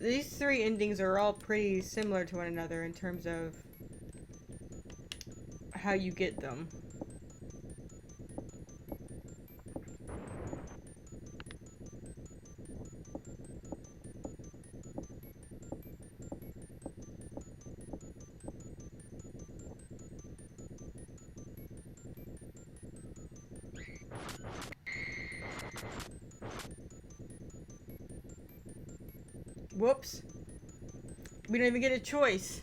These three endings are all pretty similar to one another in terms of how you get them. Whoops. We don't even get a choice.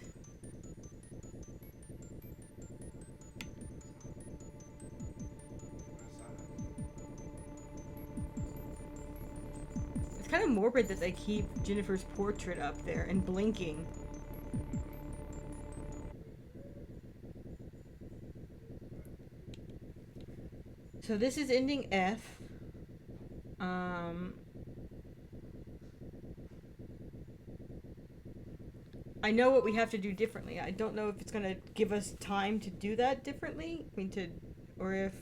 It's kind of morbid that they keep Jennifer's portrait up there and blinking. So this is ending F. Um, I know what we have to do differently. I don't know if it's going to give us time to do that differently. I mean, or if,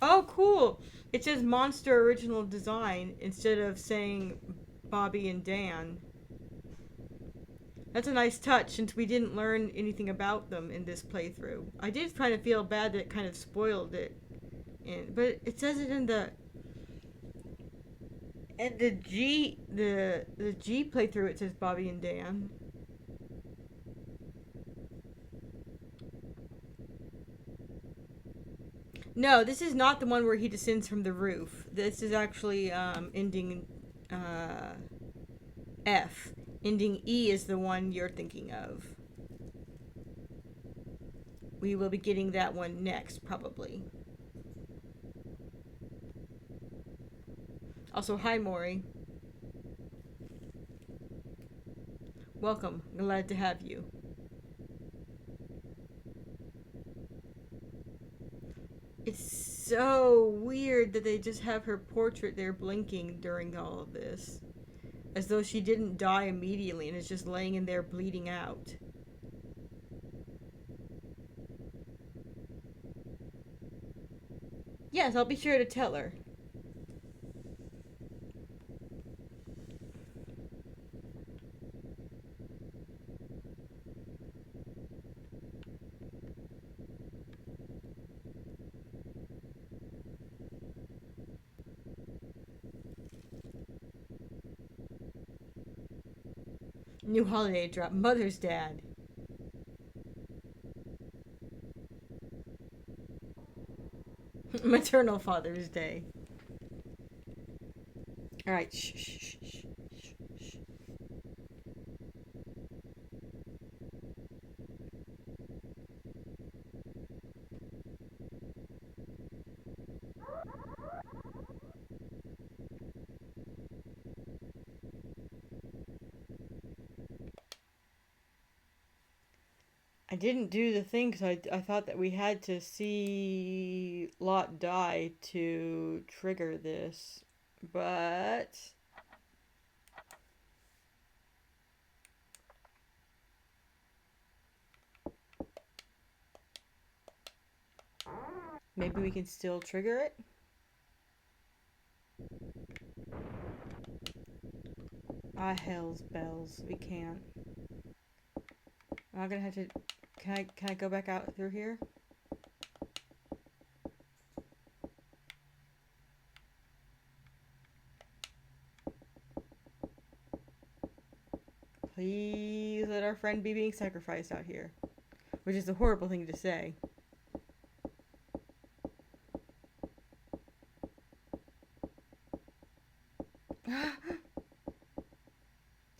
oh, cool! It says Monster Original Design instead of saying Bobby and Dan. That's a nice touch since we didn't learn anything about them in this playthrough. I did kind of feel bad that it kind of spoiled it. But it says it in the the G playthrough. It says Bobby and Dan. No, this is not the one where he descends from the roof. This is actually ending F. Ending E is the one you're thinking of. We will be getting that one next, probably. Also, hi, Maury. Welcome. Glad to have you. It's so weird that they just have her portrait there blinking during all of this. As though she didn't die immediately and is just laying in there bleeding out. Yes, I'll be sure to tell her. New holiday drop. Mother's Dad. Maternal Father's Day. Alright, shh, shh, shh, shh, shh. I didn't do the thing because I thought that we had to see Lot die to trigger this. But maybe we can still trigger it? Ah, hell's bells. We can't. I'm gonna have to... Can I go back out through here? Please let our friend be being sacrificed out here. Which is a horrible thing to say.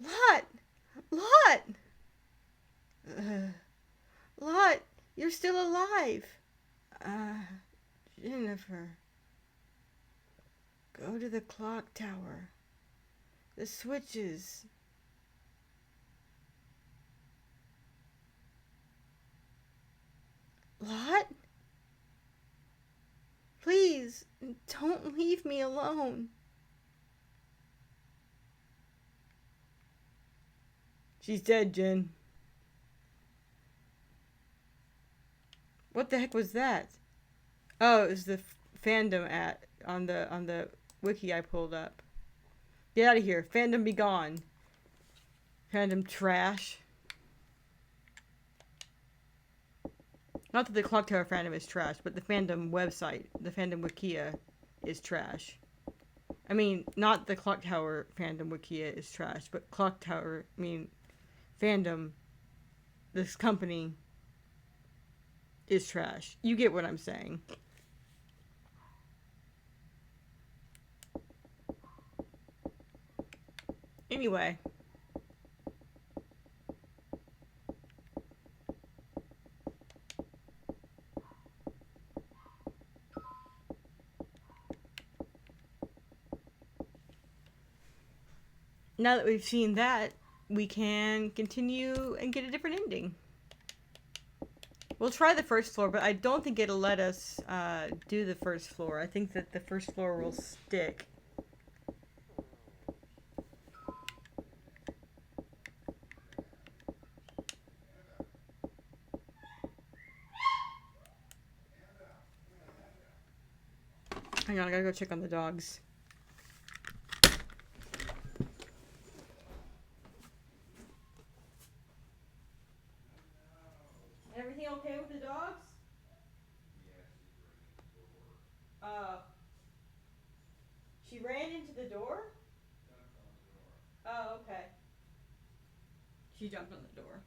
Lot! Lot! Lot! You're still alive! Jennifer. Go to the clock tower. The switches. Lot? Please, don't leave me alone. She's dead, Jen. What the heck was that? Oh, it was the fandom on the wiki I pulled up. Get out of here. Fandom be gone. Fandom trash. Not that the Clock Tower fandom is trash, but the fandom website, the fandom wikia, is trash. I mean, not the Clock Tower fandom wikia is trash, but Clock Tower, fandom, this company, is trash. You get what I'm saying. Anyway. Now that we've seen that, we can continue and get a different ending. We'll try the first floor, but I don't think it'll let us do the first floor. I think that the first floor will stick. Hang on, I gotta go check on the dogs. Everything okay with the dogs? She ran into the door? Oh, okay. She jumped on the door.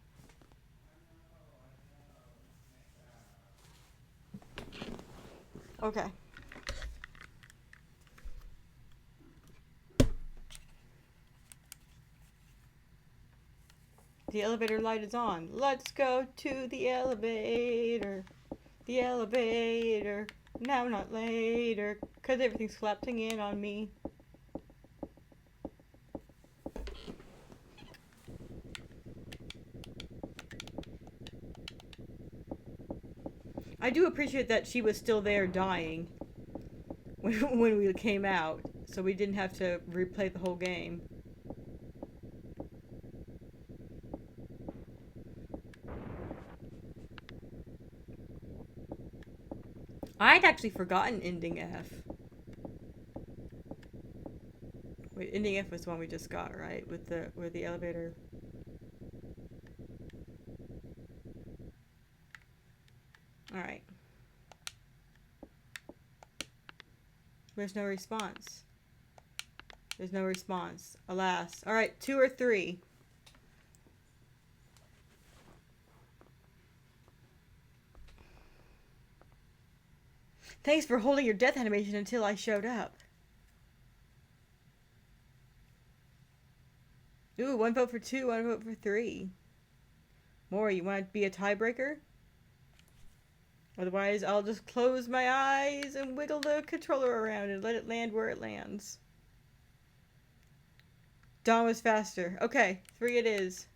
Okay. The elevator light is on. Let's go to the elevator. The elevator. Now, not later. 'Cause everything's collapsing in on me. I do appreciate that she was still there dying when we came out, so we didn't have to replay the whole game. I'd actually forgotten ending F. Wait, ending F was the one we just got, right? With the elevator. Alright. There's no response. There's no response. Alas. Alright, 2 or 3. Thanks for holding your death animation until I showed up. Ooh, 1 vote for 2, 1 vote for 3. Maury, you want to be a tiebreaker? Otherwise, I'll just close my eyes and wiggle the controller around and let it land where it lands. Dawn was faster. Okay, 3 it is.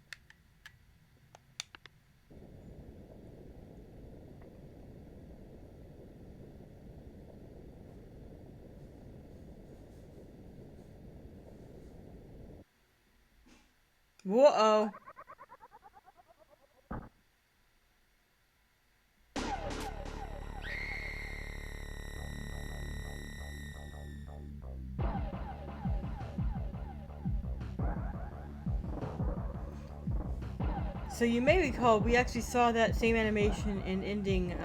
Whoa. So you may recall we actually saw that same animation in ending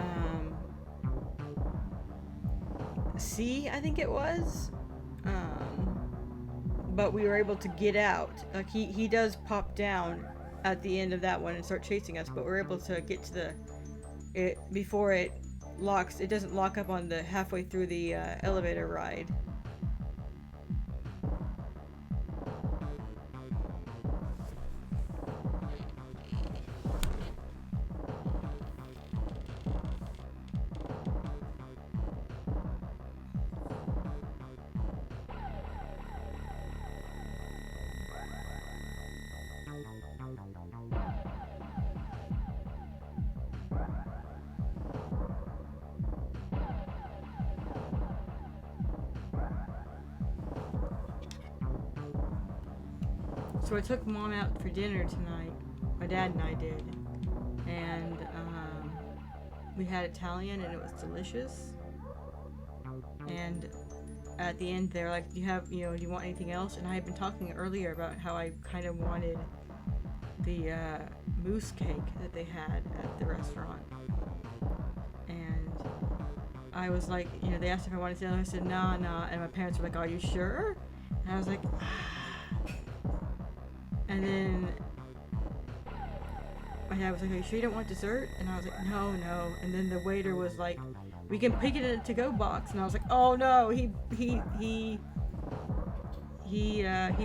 C, I think it was. But we were able to get out. Like he does pop down at the end of that one and start chasing us, but we're able to get to it before it locks. It doesn't lock up on the halfway through the elevator ride. So I took Mom out for dinner tonight. My dad and I did. And we had Italian and it was delicious. And at the end they're like, do you want anything else? And I had been talking earlier about how I kind of wanted the mousse cake that they had at the restaurant. And I was like, they asked if I wanted to, and I said, nah. And my parents were like, are you sure? And I was like, And then my dad was like, are you sure you don't want dessert? And I was like, no. And then the waiter was like, we can pick it in a to-go box. And I was like, oh no, he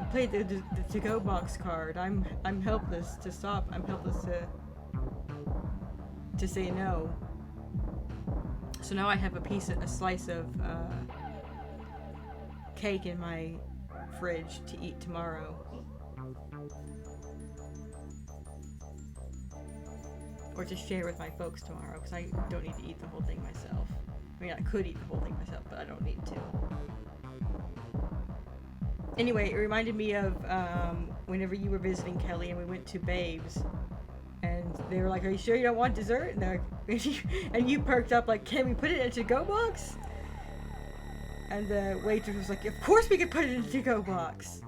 played the to-go box card. I'm helpless to stop. I'm helpless to say no. So now I have a slice of cake in my fridge to eat tomorrow. or to share with my folks tomorrow, because I don't need to eat the whole thing myself. I mean, I could eat the whole thing myself, but I don't need to. Anyway, it reminded me of whenever you were visiting Kelly and we went to Babe's, and they were like, "Are you sure you don't want dessert?" And you perked up like, "Can we put it in a to-go box?" And the waitress was like, "Of course we could put it in a to-go box."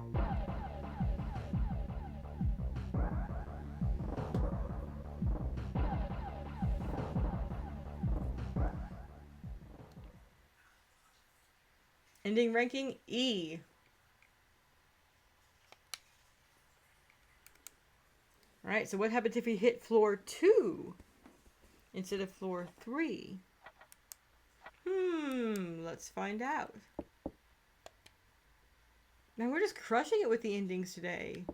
Ending ranking E. Alright, so what happens if we hit floor 2 instead of floor 3? Let's find out. Man, we're just crushing it with the endings today.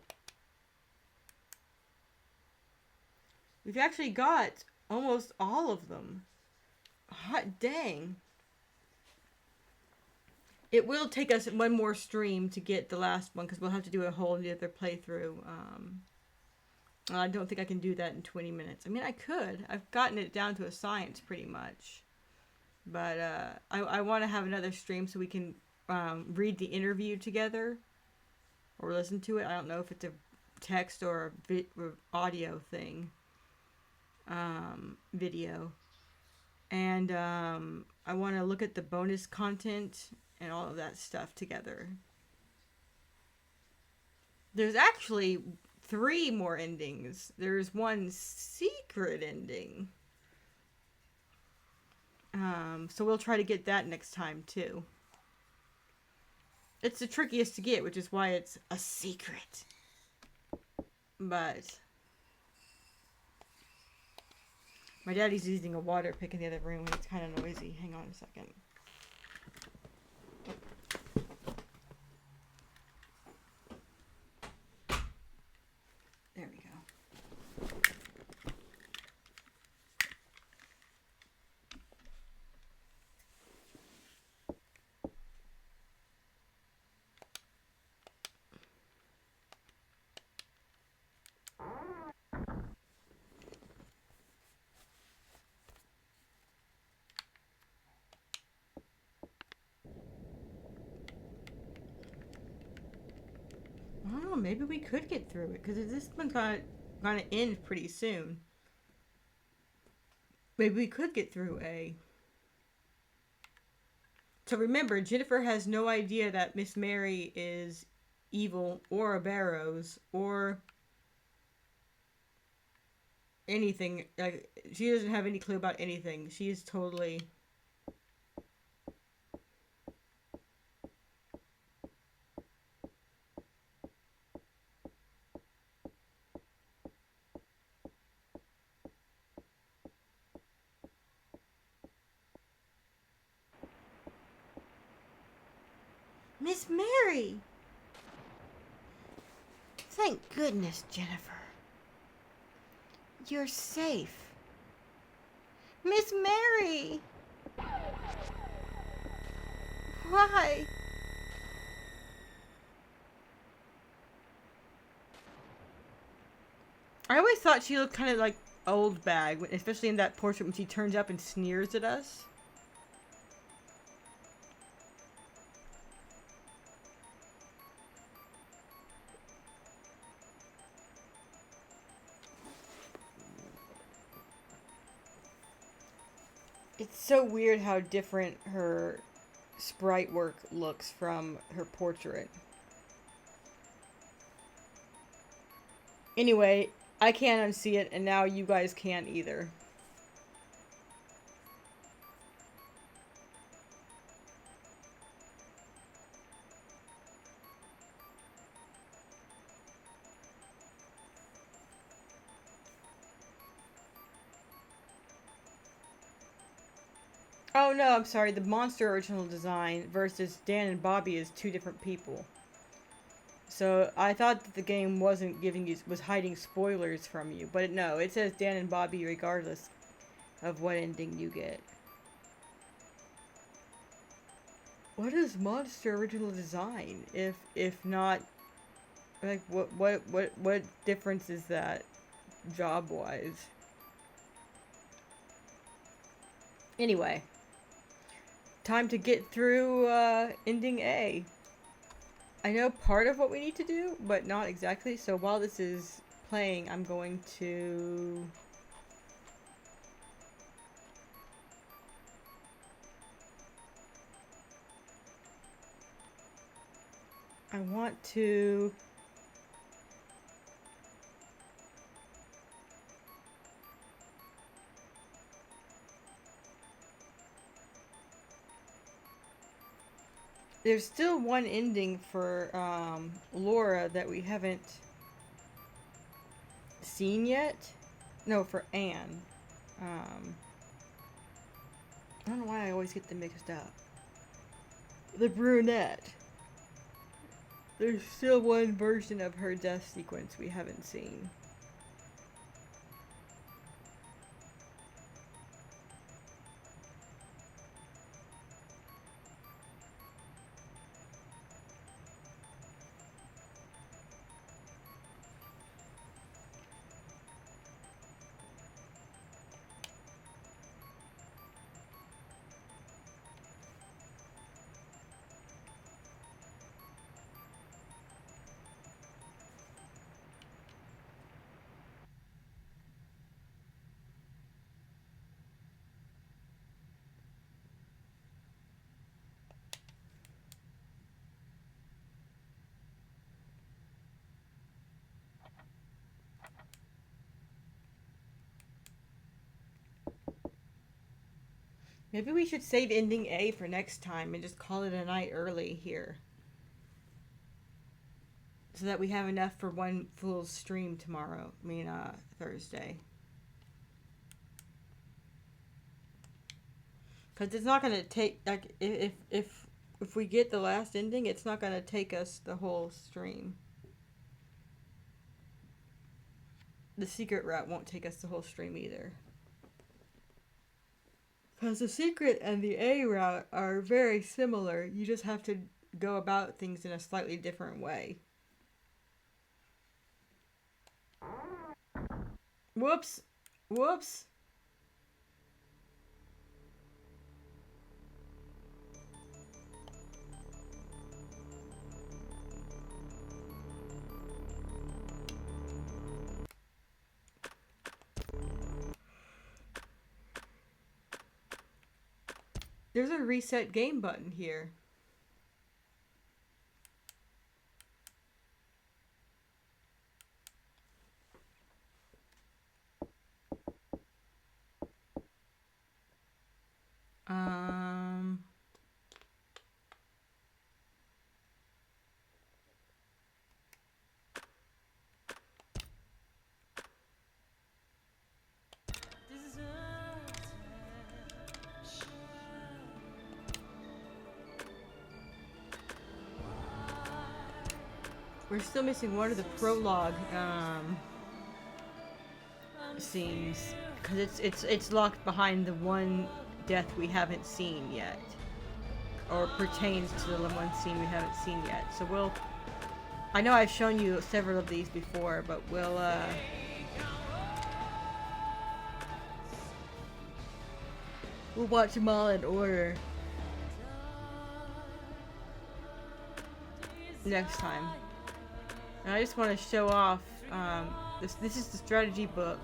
We've actually got almost all of them. Hot dang. It will take us one more stream to get the last one, because we'll have to do a whole other playthrough. I don't think I can do that in 20 minutes. I mean, I could. I've gotten it down to a science pretty much. But I want to have another stream so we can read the interview together or listen to it. I don't know if it's a text or a audio thing. Video. And I want to look at the bonus content and all of that stuff together. There's actually 3 more endings. There's one secret ending. So we'll try to get that next time too. It's the trickiest to get, which is why it's a secret. But my daddy's using a water pick in the other room and it's kind of noisy. Hang on a second. There we go. Oh, maybe we could get through it, because this one's gonna end pretty soon. Maybe we could get through A. So remember, Jennifer has no idea that Miss Mary is evil or a Barrows or anything. Like, she doesn't have any clue about anything. She is totally... Miss Mary! Thank goodness, Jennifer. You're safe. Miss Mary! Why? I always thought she looked kind of like old bag, especially in that portrait when she turns up and sneers at us. It's so weird how different her sprite work looks from her portrait. Anyway, I can't unsee it, and now you guys can't either. Oh no, I'm sorry. The monster original design versus Dan and Bobby is 2 different people. So I thought that the game was hiding spoilers from you, but no, it says Dan and Bobby regardless of what ending you get. What is monster original design if not, like, what difference is that job wise? Anyway, time to get through ending A. I know part of what we need to do, but not exactly. So while this is playing, I'm going to... I want to... There's still one ending for Laura that we haven't seen yet. No, for Anne. I don't know why I always get them mixed up. The brunette. There's still one version of her death sequence we haven't seen. Maybe we should save ending A for next time and just call it a night early here. So that we have enough for one full stream tomorrow. Thursday. Because it's not going to take, like, if we get the last ending, it's not going to take us the whole stream. The secret route won't take us the whole stream either. Because the secret and the A route are very similar. You just have to go about things in a slightly different way. Whoops. Whoops. There's a reset game button here. We're still missing one of the prologue scenes because it's locked behind the one death we haven't seen yet, or pertains to the one scene we haven't seen yet. So we'll. I know I've shown you several of these before, but we'll watch them all in order next time. And I just want to show off, this is the strategy book.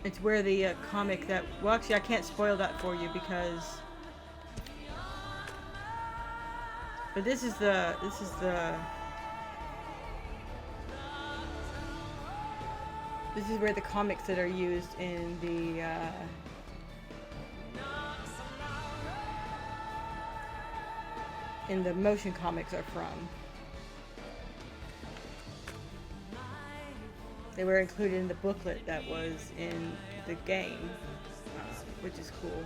It's where the comic that, well actually I can't spoil that for you because, but this is where the comics that are used in the motion comics are from. They were included in the booklet that was in the game, which is cool.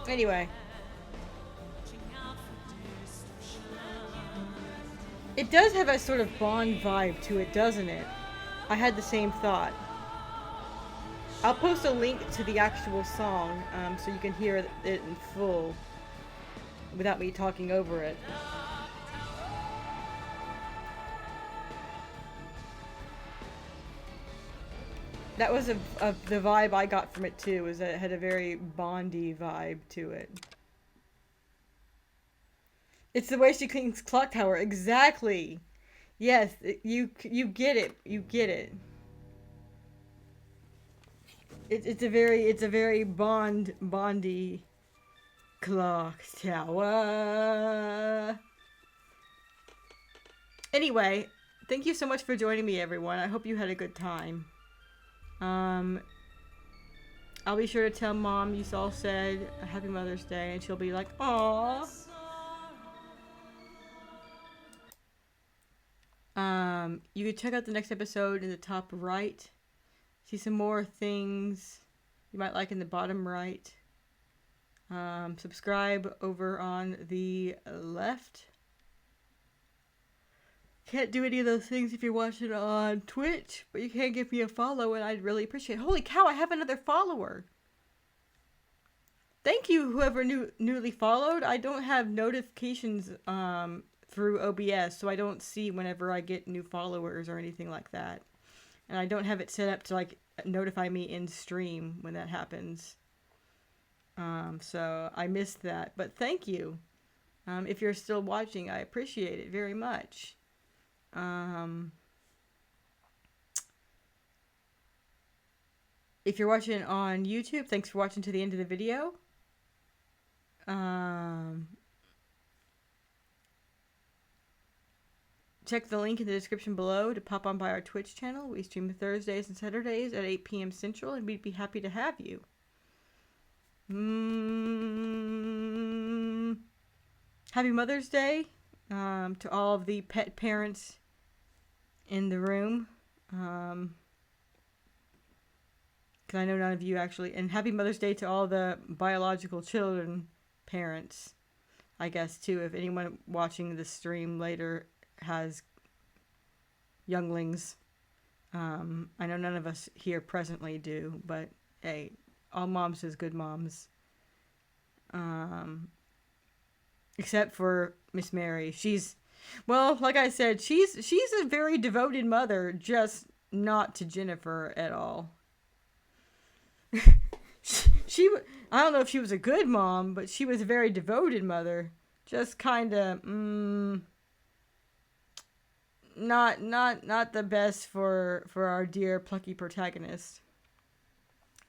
Anyway. It does have a sort of Bond vibe to it, doesn't it? I had the same thought. I'll post a link to the actual song so you can hear it in full. without me talking over it. That was the vibe I got from it too, was that it had a very Bondy vibe to it. It's the way she cleans Clock Tower, exactly. Yes, you get it, you get it. It's a very Bondy Clock Tower. Anyway, thank you so much for joining me, everyone. I hope you had a good time. I'll be sure to tell Mom you all said a Happy Mother's Day, and she'll be like, "Aww." You can check out the next episode in the top right. See some more things you might like in the bottom right. Subscribe over on the left. Can't do any of those things if you're watching on Twitch, but you can give me a follow, and I'd really appreciate it. Holy cow, I have another follower. Thank you, whoever newly followed. I don't have notifications through OBS, so I don't see whenever I get new followers or anything like that. And I don't have it set up to like notify me in stream when that happens. So I missed that, but thank you. If you're still watching, I appreciate it very much. If you're watching on YouTube, thanks for watching to the end of the video. Check the link in the description below to pop on by our Twitch channel. We stream Thursdays and Saturdays at 8 p.m. Central, and we'd be happy to have you. Happy Mother's Day to all of the pet parents in the room. Because I know none of you actually. And Happy Mother's Day to all the biological children parents, I guess, too. If anyone watching the stream later has younglings. I know none of us here presently do, but hey, all moms is good moms. Except for Miss Mary. She's, well, like I said, she's a very devoted mother, just not to Jennifer at all. she I don't know if she was a good mom, but she was a very devoted mother. Just kind of, not the best for our dear plucky protagonist.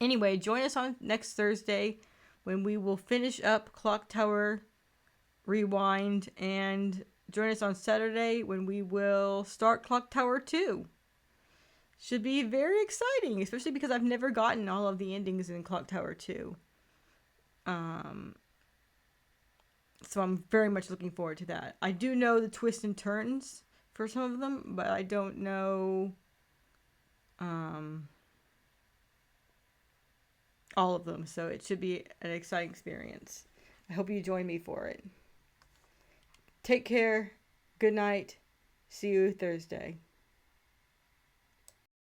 Anyway, join us on next Thursday when we will finish up Clock Tower Rewind, and join us on Saturday when we will start Clock Tower 2. Should be very exciting, especially because I've never gotten all of the endings in Clock Tower 2. So I'm very much looking forward to that. I do know the twists and turns for some of them, but I don't know all of them, so it should be an exciting experience. I hope you join me for it. Take care. Good night. See you Thursday.